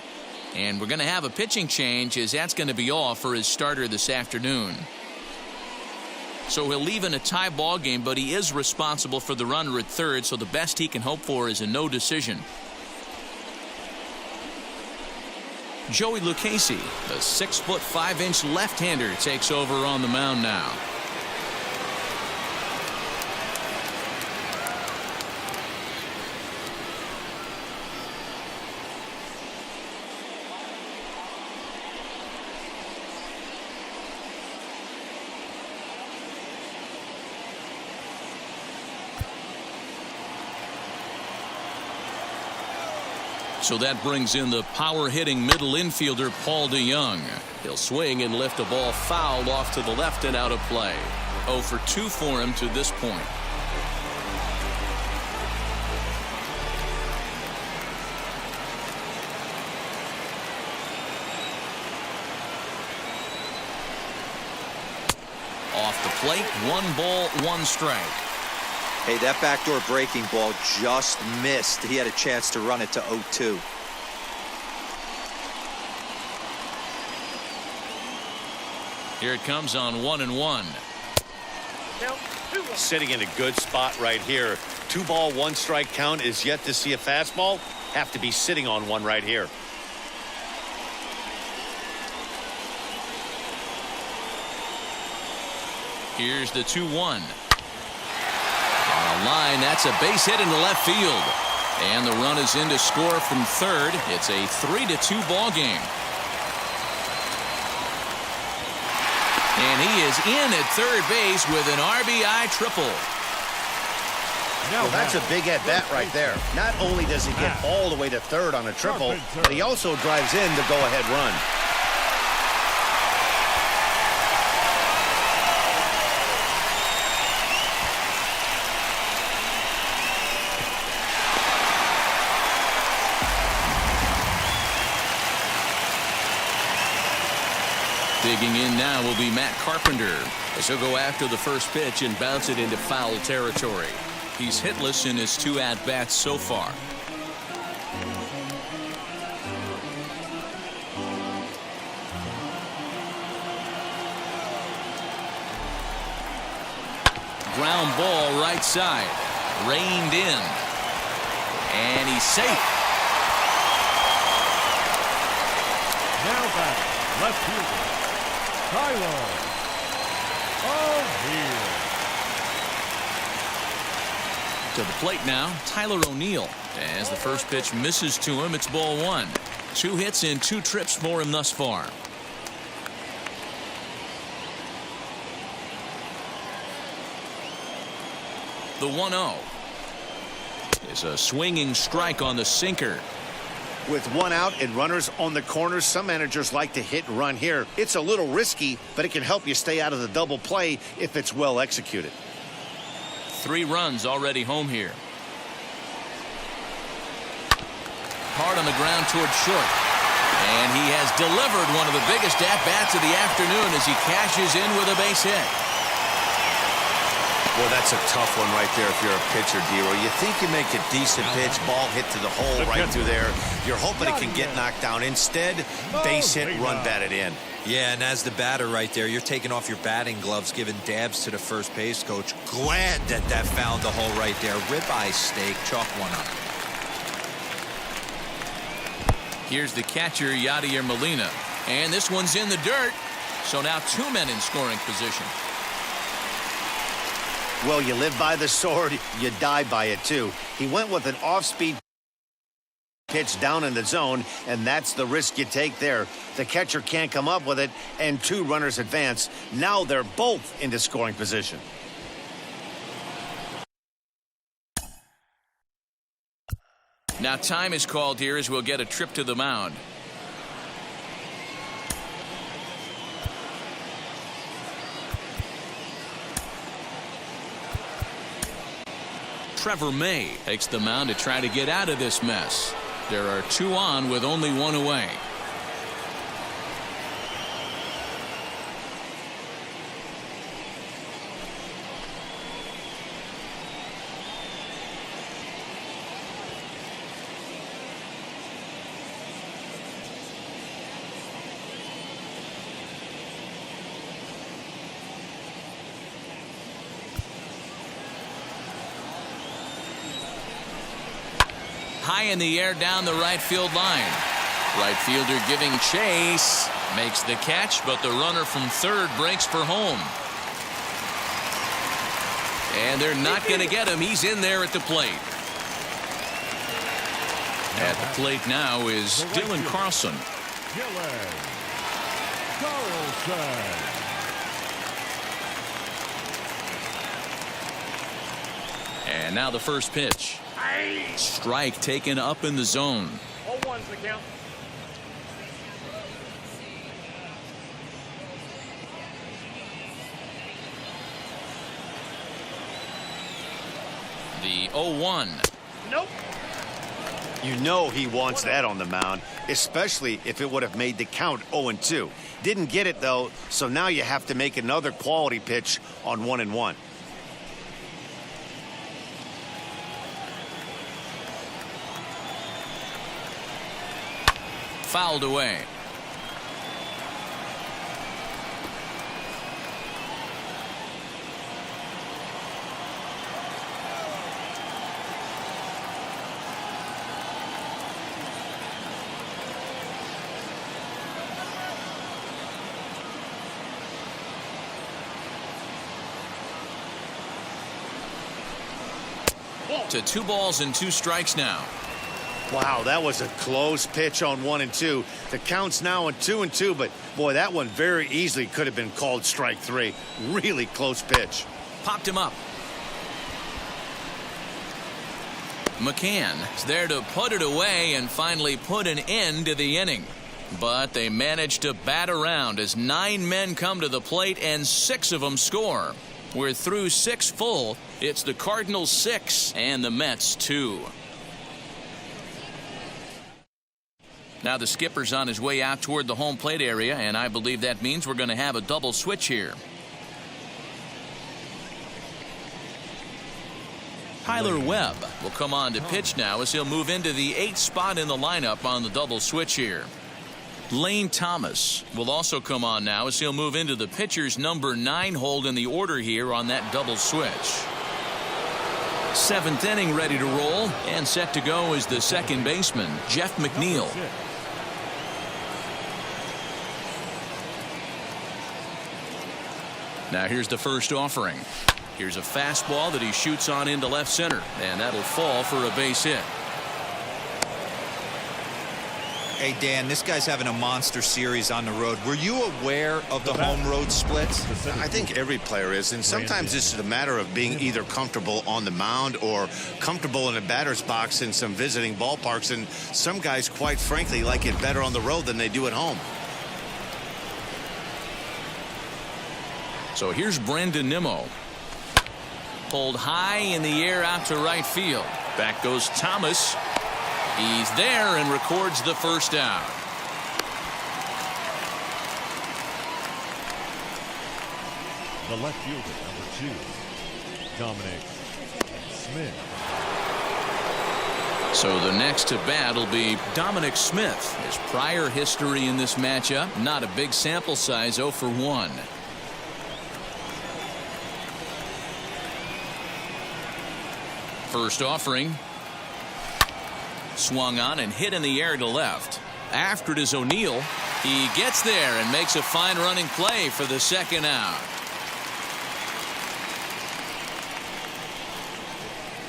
And we're going to have a pitching change as that's going to be all for his starter this afternoon. So he'll leave in a tie ball game, but he is responsible for the runner at third, so the best he can hope for is a no decision. Joey Lucchesi, the 6'5" left-hander, takes over on the mound now. So that brings in the power-hitting middle infielder Paul DeJong. He'll swing and lift a ball foul off to the left and out of play. 0 for 2 for him to this point. Off the plate, 1 ball, 1 strike. Hey, that backdoor breaking ball just missed. He had a chance to run it to 0-2. Here it comes on 1-1. Sitting in a good spot right here. 2 ball, 1 strike count is yet to see a fastball. Have to be sitting on one right here. Here's the 2-1. On a line, that's a base hit into left field. And the run is in to score from third. It's a 3-2 ball game. And he is in at third base with an RBI triple. Well, that's a big at-bat right there. Not only does he get all the way to third on a triple, but he also drives in the go-ahead run. Digging in now will be Matt Carpenter as he'll go after the first pitch and bounce it into foul territory. He's hitless in his 2 at-bats so far. Ground ball right side. Reined in. And he's safe. Now back, left fielder, Tyler O'Neill. To the plate now, Tyler O'Neill. As the first pitch misses to him, it's ball 1. 2 hits and 2 trips for him thus far. The 1-0. is a swinging strike on the sinker. With one out and runners on the corners, some managers like to hit and run here. It's a little risky, but it can help you stay out of the double play if it's well executed. 3 runs already home here. Hard on the ground toward short. And he has delivered one of the biggest at-bats of the afternoon as he cashes in with a base hit. Well, that's a tough one right there if you're a pitcher, Dero. You think you make a decent pitch, ball hit to the hole right through there. You're hoping it can get knocked down. Instead, base hit, run batted in. Yeah, and as the batter right there, you're taking off your batting gloves, giving dabs to the first base coach. Glad that found the hole right there. Ribeye steak, chalk one up. Here's the catcher, Yadier Molina. And this one's in the dirt. So now 2 men in scoring position. Well, you live by the sword, you die by it too. He went with an off-speed pitch down in the zone, and that's the risk you take there. The catcher can't come up with it, and 2 runners advance. Now they're both into scoring position. Now time is called here as we'll get a trip to the mound. Trevor May takes the mound to try to get out of this mess. There are 2 on with only 1 away. High in the air down the right field line. Right fielder giving chase. Makes the catch, but the runner from third breaks for home. And they're not going to get him. He's in there at the plate. At the plate now is Dylan Carlson. Dylan Carlson. And now the first pitch. Strike taken up in the zone. 0-1's the count. The 0-1. Nope. You know he wants that on the mound, especially if it would have made the count 0-2. Didn't get it, though, so now you have to make another quality pitch on 1-1. Fouled away. To 2 balls and 2 strikes now. Wow, that was a close pitch on 1-2. The count's now on 2-2, but boy, that one very easily could have been called strike 3. Really close pitch. Popped him up. McCann is there to put it away and finally put an end to the inning. But they managed to bat around as 9 men come to the plate and 6 of them score. We're through 6 full. It's the Cardinals 6 and the Mets 2. Now the skipper's on his way out toward the home plate area, and I believe that means we're going to have a double switch here. Tyler Webb will come on to pitch now as he'll move into the 8th spot in the lineup on the double switch here. Lane Thomas will also come on now as he'll move into the pitcher's number 9 hold in the order here on that double switch. 7th inning ready to roll, and set to go is the second baseman, Jeff McNeil. Now here's the first offering. Here's a fastball that he shoots on into left center, and that'll fall for a base hit. Hey, Dan, this guy's having a monster series on the road. Were you aware of the home road splits? I think every player is, and sometimes it's a matter of being either comfortable on the mound or comfortable in a batter's box in some visiting ballparks, and some guys, quite frankly, like it better on the road than they do at home. So here's Brandon Nimmo. Pulled high in the air out to right field. Back goes Thomas. He's there and records the first out. The left fielder, number 2, Dominic Smith. So the next to bat will be Dominic Smith. His prior history in this matchup, not a big sample size, 0 for 1. First offering. Swung on and hit in the air to left. After it is O'Neill. He gets there and makes a fine running play for the second out.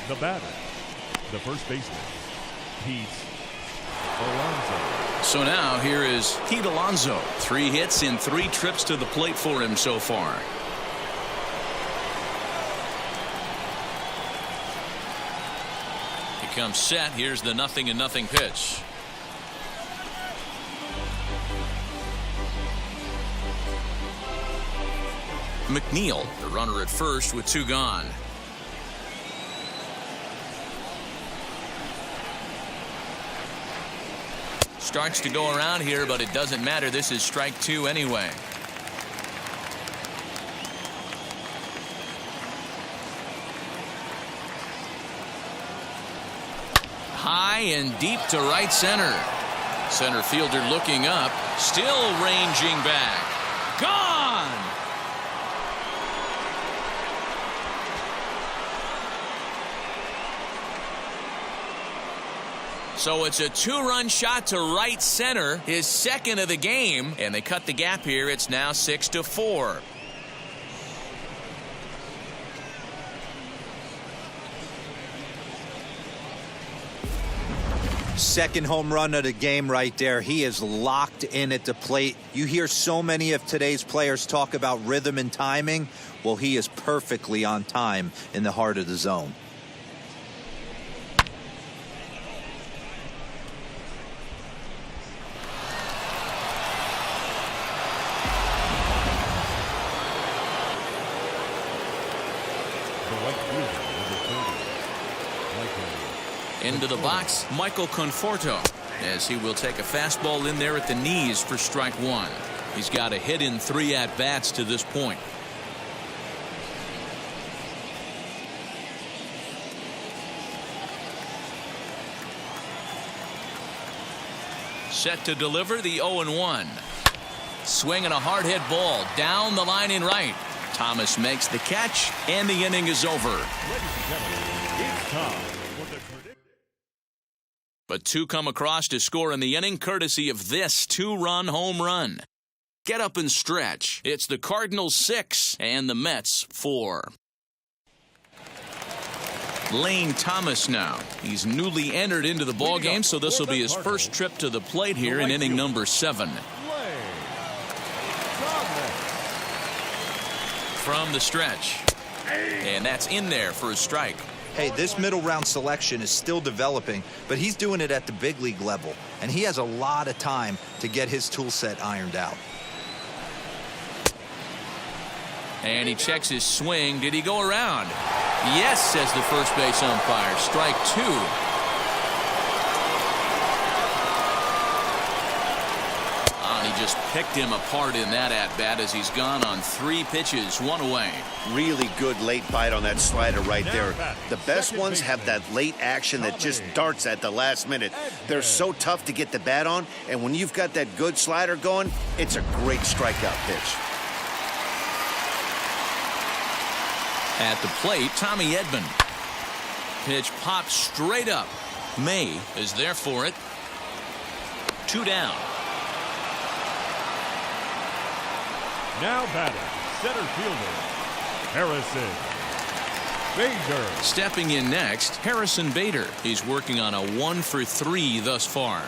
The batter, the first baseman, Pete Alonso. So now here is Pete Alonso. 3 hits in 3 trips to the plate for him so far. Comes set. Here's the 0-0 pitch. McNeil, the runner at first with 2 gone. Starts to go around here, but it doesn't matter. This is strike 2 anyway. High and deep to right center. Center fielder looking up, still ranging back. Gone! So it's a 2-run shot to right center, his second of the game, and they cut the gap here. It's now 6-4. Second home run of the game right there. He is locked in at the plate. You hear so many of today's players talk about rhythm and timing. Well, he is perfectly on time in the heart of the zone. Into the box, Michael Conforto, as he will take a fastball in there at the knees for strike 1. He's got a hit in 3 at-bats to this point. Set to deliver the 0-1. Swinging a hard hit ball down the line in right. Thomas makes the catch, and the inning is over. Ladies and gentlemen, it's time. But 2 come across to score in the inning, courtesy of this 2-run home run. Get up and stretch. It's the Cardinals 6 and the Mets 4. Lane Thomas now. He's newly entered into the ballgame, so this will be his first trip to the plate here in inning number 7. From the stretch. And that's in there for a strike. Hey, this middle round selection is still developing, but he's doing it at the big league level, and he has a lot of time to get his tool set ironed out. And he checks his swing. Did he go around? Yes, says the first base umpire. Strike 2. He just picked him apart in that at-bat as he's gone on 3 pitches, 1 away. Really good late bite on that slider right there. The best ones have that late action that just darts at the last minute. They're so tough to get the bat on, and when you've got that good slider going, it's a great strikeout pitch. At the plate, Tommy Edman. Pitch popped straight up. May is there for it. 2 down. Now batting, center fielder, Harrison Bader. Stepping in next, Harrison Bader. He's working on a 1 for 3 thus far.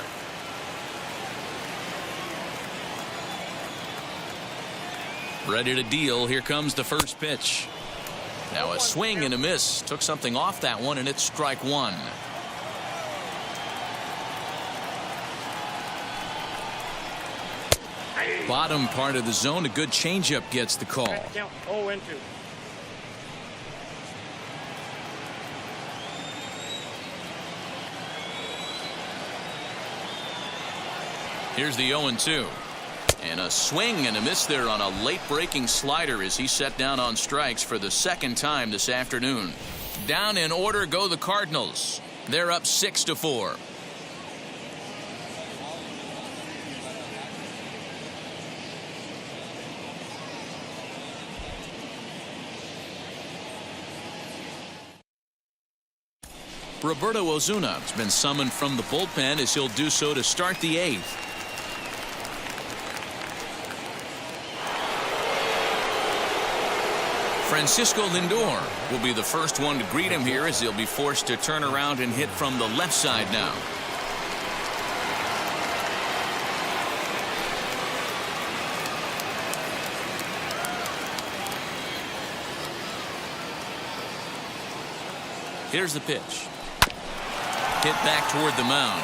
Ready to deal. Here comes the first pitch. Now a swing and a miss. Took something off that one, and it's strike one. Bottom part of the zone. A good changeup gets the call. Count 0-2. Here's the 0-2. And a swing and a miss there on a late breaking slider as he set down on strikes for the second time this afternoon. Down in order go the Cardinals. They're up 6-4. Roberto Ozuna has been summoned from the bullpen as he'll do so to start the 8th. Francisco Lindor will be the first one to greet him here as he'll be forced to turn around and hit from the left side now. Here's the pitch. Hit back toward the mound.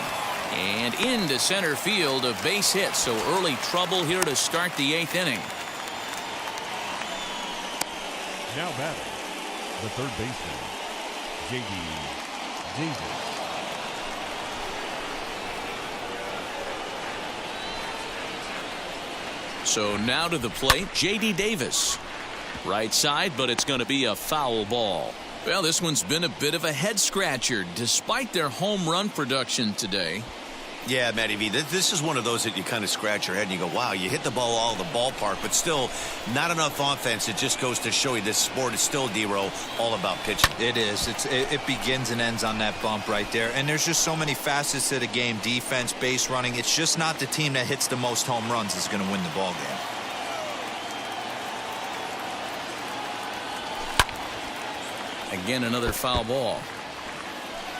And into center field, a base hit. So early trouble here to start the 8th inning. Now batting, the third baseman, J.D. Davis. So now to the plate, J.D. Davis. Right side, but it's going to be a foul ball. Well, this one's been a bit of a head scratcher despite their home run production today. Yeah, Matty V, this is one of those that you kind of scratch your head and you go, wow, you hit the ball all the ballpark, but still not enough offense. It just goes to show you this sport is still, D-Row, all about pitching. It is. It begins and ends on that bump right there. And there's just so many facets to the game. Defense, base running. It's just not the team that hits the most home runs that's going to win the ball game. Again, another foul ball.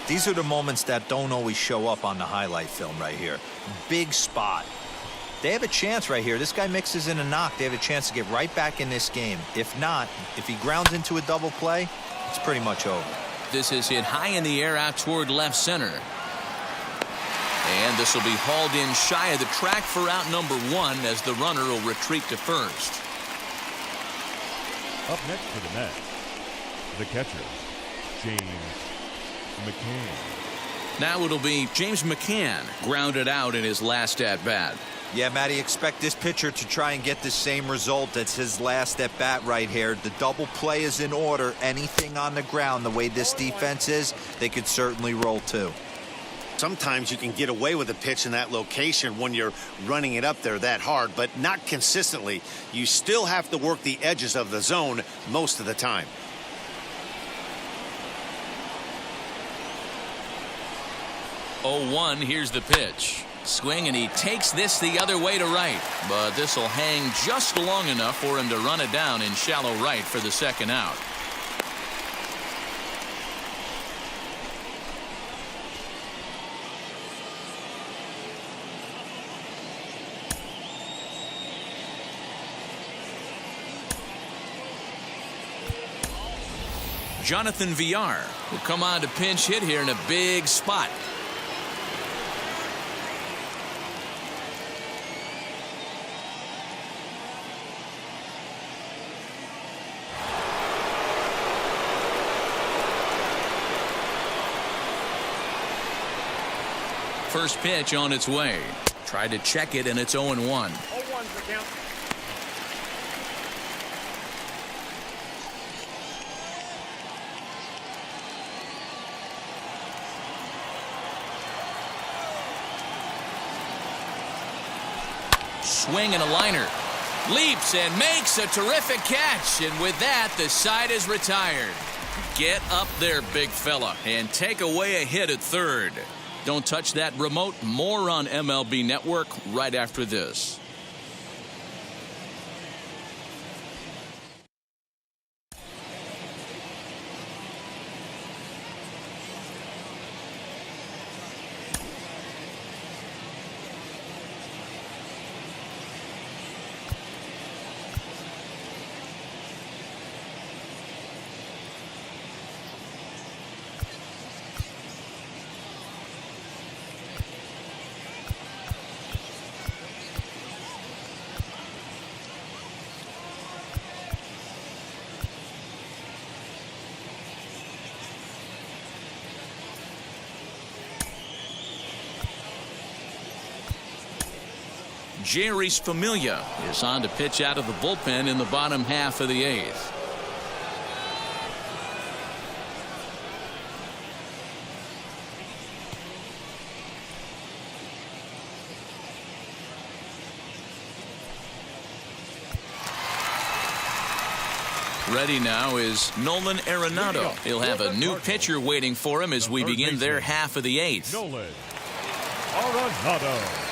These are the moments that don't always show up on the highlight film right here. Big spot. They have a chance right here. This guy mixes in a knock. They have a chance to get right back in this game. If not, if he grounds into a double play, it's pretty much over. This is hit high in the air out toward left center. And this will be hauled in shy of the track for out number 1 as the runner will retreat to first. Up next for the Mets, the catcher, James McCann. Now it'll be James McCann grounded out in his last at-bat. Yeah, Matty, expect this pitcher to try and get the same result. That's his last at-bat right here. The double play is in order. Anything on the ground, the way this defense is, they could certainly roll too. Sometimes you can get away with a pitch in that location when you're running it up there that hard, but not consistently. You still have to work the edges of the zone most of the time. Oh, 1, here's the pitch. Swing, and he takes this the other way to right. But this will hang just long enough for him to run it down in shallow right for the second out. Jonathan Villar will come on to pinch hit here in a big spot. First pitch on its way. Tried to check it, and it's 0-1. 0-1 for count. Swing and a liner. Leaps and makes a terrific catch. And with that, the side is retired. Get up there, big fella, and take away a hit at third. Don't touch that remote. More on MLB Network right after this. Jerry's Familia is on to pitch out of the bullpen in the bottom half of the 8th. Ready now is Nolan Arenado. He'll have a new pitcher waiting for him as we begin their half of the 8th. Nolan Arenado.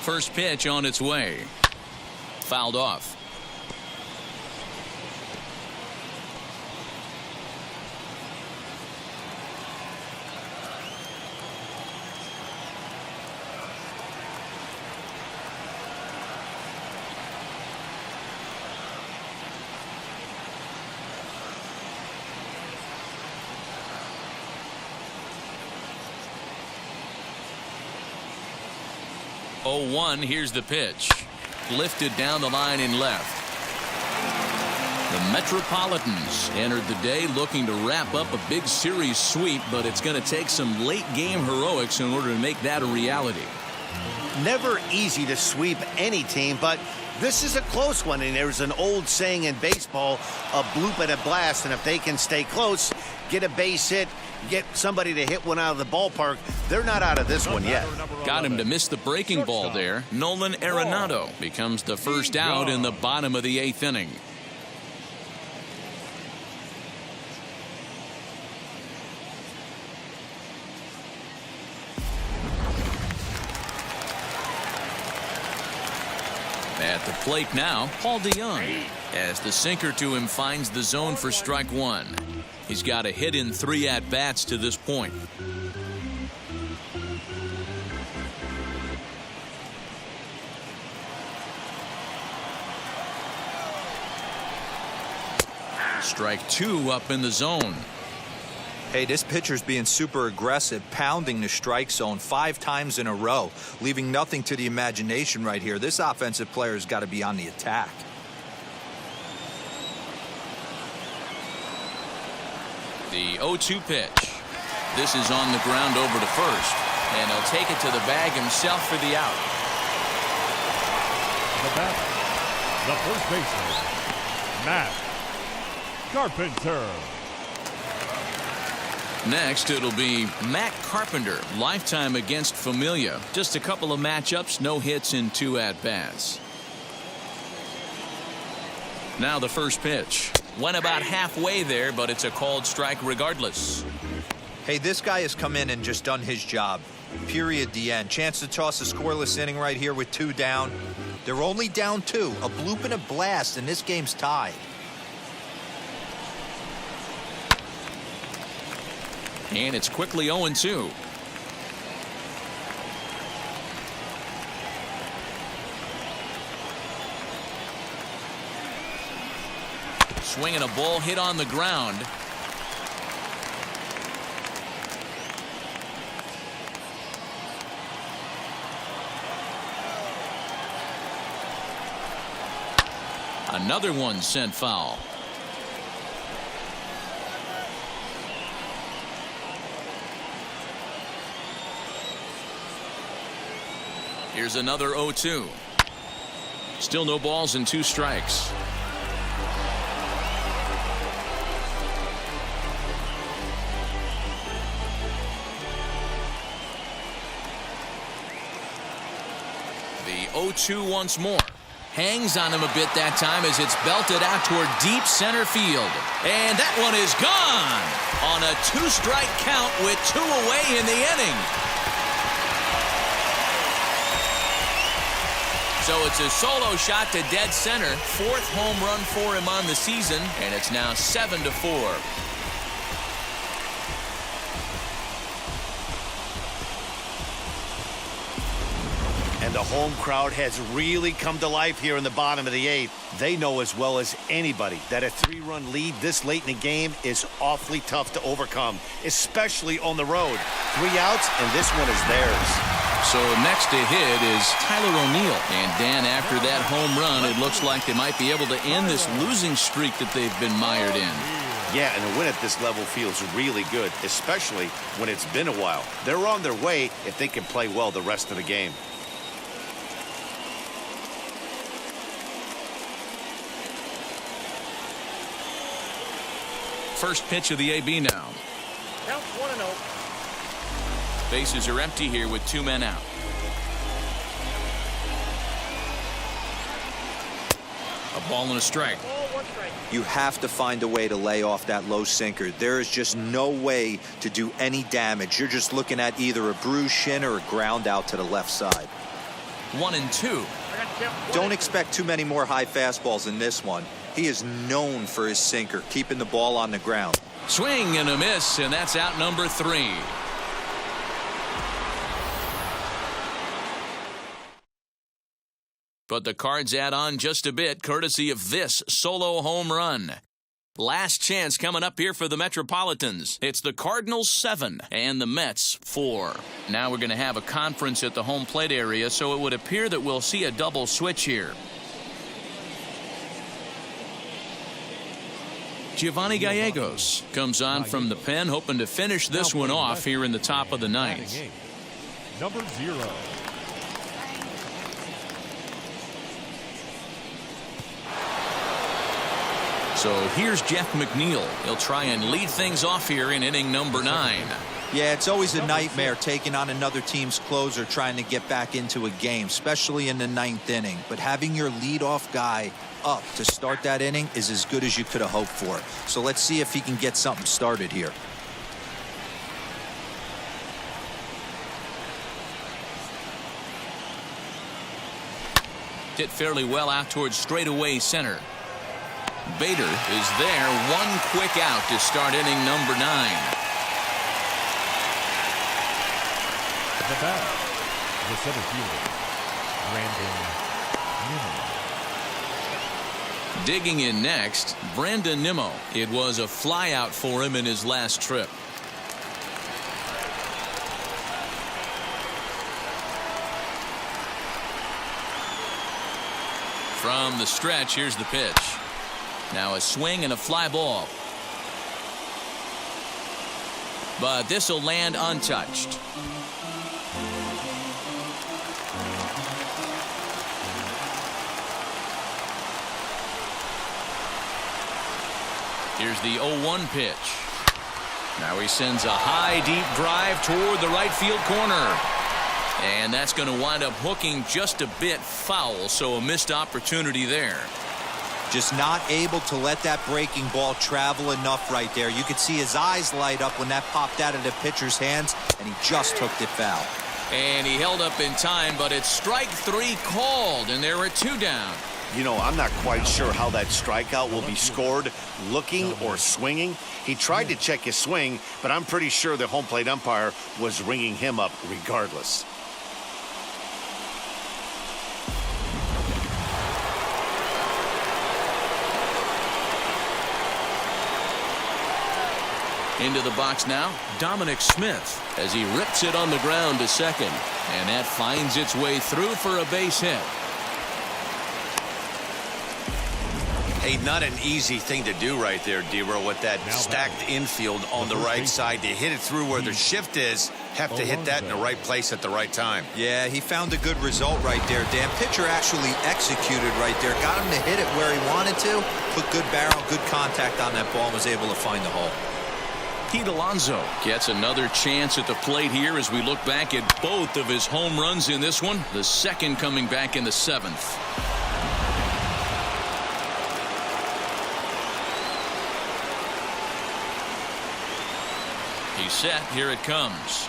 First pitch on its way. Fouled off. Oh, 1. Here's the pitch. Lifted down the line in left. The Metropolitans entered the day looking to wrap up a big series sweep, but it's going to take some late game heroics in order to make that a reality. Never easy to sweep any team, but this is a close one, and there's an old saying in baseball, a bloop and a blast, and if they can stay close, get a base hit, get somebody to hit one out of the ballpark, they're not out of this one yet. Got him to miss the breaking ball there. Nolan Arenado becomes the first out in the bottom of the 8th inning. At the plate now, Paul DeYoung, as the sinker to him finds the zone for strike 1. He's got a hit in 3 at-bats to this point. Strike 2 up in the zone. Hey, this pitcher's being super aggressive, pounding the strike zone 5 times in a row, leaving nothing to the imagination right here. This offensive player has got to be on the attack. The 0-2 pitch. This is on the ground over to first, and he'll take it to the bag himself for the out. The batter, the first baseman, Matt Carpenter. Next, it'll be Matt Carpenter, lifetime against Familia. Just a couple of matchups, no hits in 2 at-bats. Now the first pitch. Went about halfway there, but it's a called strike regardless. Hey, this guy has come in and just done his job. Period, the end. Chance to toss a scoreless inning right here with 2 down. They're only down 2. A bloop and a blast, and this game's tied. And it's quickly 0-2. Swinging a ball hit on the ground. Another one sent foul. Here's another 0-2. Still no balls and 2 strikes. The 0-2 once more. Hangs on him a bit that time as it's belted out toward deep center field. And that one is gone on a 2-strike count with 2 away in the inning. So it's a solo shot to dead center. 4th home run for him on the season, and it's now 7-4. And And the home crowd has really come to life here in the bottom of the 8th. They know as well as anybody that a 3-run lead this late in the game is awfully tough to overcome, especially on the road. 3 outs, and this one is theirs. So next to hit is Tyler O'Neill. And Dan, after that home run, it looks like they might be able to end this losing streak that they've been mired in. Yeah, and a win at this level feels really good, especially when it's been a while. They're on their way if they can play well the rest of the game. First pitch of the AB now. Count 1-0. Bases are empty here with 2 men out. A ball and a strike. Ball, 1 strike. You have to find a way to lay off that low sinker. There is just no way to do any damage. You're just looking at either a bruised shin or a ground out to the left side. 1-2. I got the count. Don't expect too many more high fastballs in this one. He is known for his sinker, keeping the ball on the ground. Swing and a miss, and that's out number 3. But the Cards add on just a bit, courtesy of this solo home run. Last chance coming up here for the Metropolitans. It's the Cardinals 7 and the Mets 4. Now we're going to have a conference at the home plate area, so it would appear that we'll see a double switch here. Giovanni Gallegos comes on from the pen, hoping to finish this one off here in the top of the 9th. Number 0. So here's Jeff McNeil. He'll try and lead things off here in inning number 9. Yeah, it's always a nightmare taking on another team's closer trying to get back into a game, especially in the 9th inning. But having your leadoff guy up to start that inning is as good as you could have hoped for. So let's see if he can get something started here. Hit fairly well out towards straightaway center. Bader is there. One quick out to start inning number 9. The bat, the center fielder, Brandon Nimmo. Digging in next, Brandon Nimmo. It was a flyout for him in his last trip. From the stretch, here's the pitch. Now a swing and a fly ball. But this will land untouched. Here's the 0-1 pitch. Now he sends a high, deep drive toward the right field corner. And that's going to wind up hooking just a bit foul, so a missed opportunity there. Just not able to let that breaking ball travel enough right there. You could see his eyes light up when that popped out of the pitcher's hands, and he just hooked it foul. And he held up in time, but it's strike 3 called, and there are 2 down. You know, I'm not quite sure how that strikeout will be scored, looking or swinging. He tried to check his swing, but I'm pretty sure the home plate umpire was ringing him up regardless. Into the box now, Dominic Smith, as he rips it on the ground to second. And that finds its way through for a base hit. Hey, not an easy thing to do right there, D-Row, with that stacked infield on the right side. To hit it through where the shift is, have to hit that in the right place at the right time. Yeah, he found a good result right there, Dan. Pitcher actually executed right there. Got him to hit it where he wanted to. Put good barrel, good contact on that ball, and was able to find the hole. Pete Alonso gets another chance at the plate here as we look back at both of his home runs in this one. The second coming back in the 7th. He's set. Here it comes.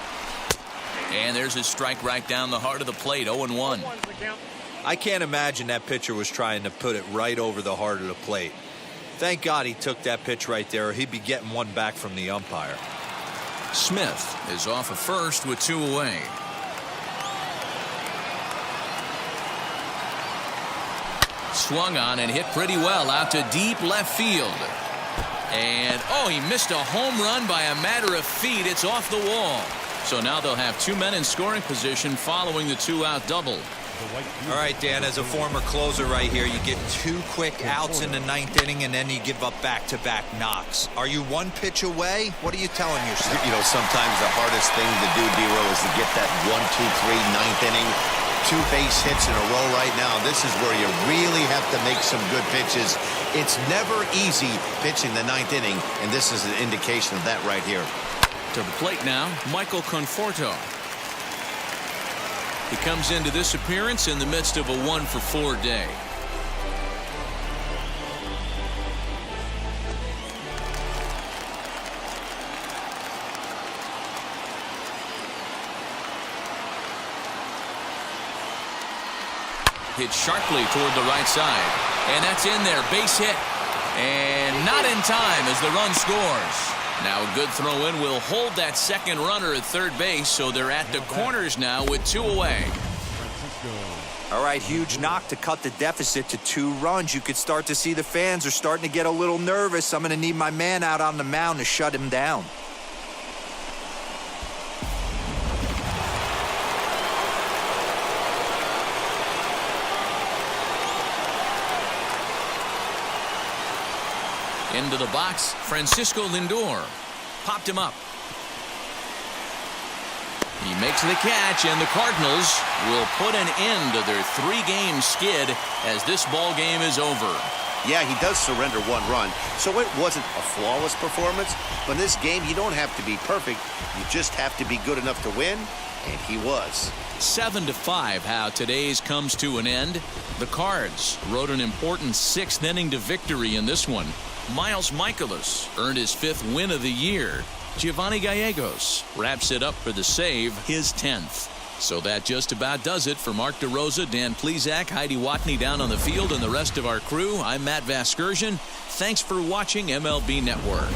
And there's his strike right down the heart of the plate. 0-1. I can't imagine that pitcher was trying to put it right over the heart of the plate. Thank God he took that pitch right there, or he'd be getting one back from the umpire. Smith is off of first with 2 away. Swung on and hit pretty well out to deep left field. And, oh, he missed a home run by a matter of feet. It's off the wall. So now they'll have 2 men in scoring position following the 2-out double. All right, Dan, as a former closer right here, you get 2 quick outs in the 9th inning, and then you give up back-to-back knocks. Are you 1 pitch away? What are you telling yourself? You know, sometimes the hardest thing to do, D-Roll, is to get that 1, 2, 3, 9th inning. 2 base hits in a row right now. This is where you really have to make some good pitches. It's never easy pitching the 9th inning, and this is an indication of that right here. To the plate now, Michael Conforto. He comes into this appearance in the midst of a 1-for-4 day. Hit sharply toward the right side. And that's in there. Base hit. And not in time as the run scores. Now a good throw in will hold that second runner at third base, so they're at the corners now with 2 away. All right, huge knock to cut the deficit to 2 runs. You could start to see the fans are starting to get a little nervous. I'm going to need my man out on the mound to shut him down. Into the box, Francisco Lindor. Popped him up. He makes the catch, and the Cardinals will put an end to their 3-game skid as this ball game is over. Yeah, he does surrender 1 run, so it wasn't a flawless performance. But in this game, you don't have to be perfect. You just have to be good enough to win, and he was. 7-5 how today's comes to an end. The Cards rode an important 6th inning to victory in this one. Miles Mikolas earned his 5th win of the year. Giovanni Gallegos wraps it up for the save, his 10th. So that just about does it for Mark DeRosa, Dan Plesac, Heidi Watney down on the field, and the rest of our crew. I'm Matt Vasgersian. Thanks for watching MLB Network.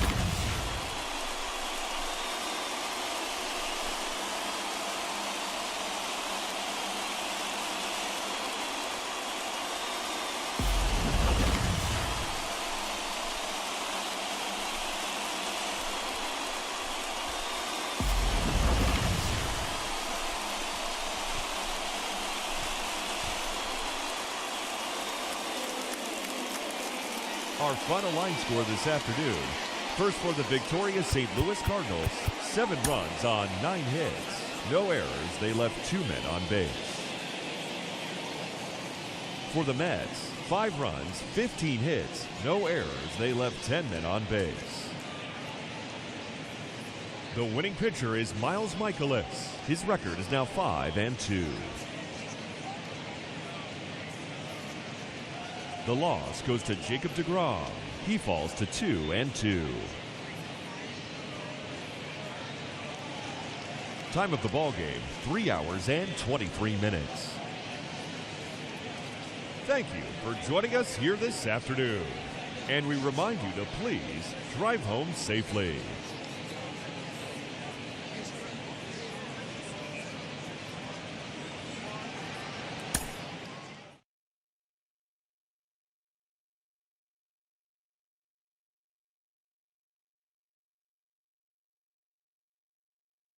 Our final line score this afternoon. First for the victorious St. Louis Cardinals, 7 runs on 9 hits. No errors, they left 2 men on base. For the Mets, 5 runs, 15 hits. No errors, they left 10 men on base. The winning pitcher is Miles Mikolas. His record is now 5-2. The loss goes to Jacob deGrom. He falls to 2-2. Time of the ball game, 3 hours and 23 minutes. Thank you for joining us here this afternoon. And we remind you to please drive home safely.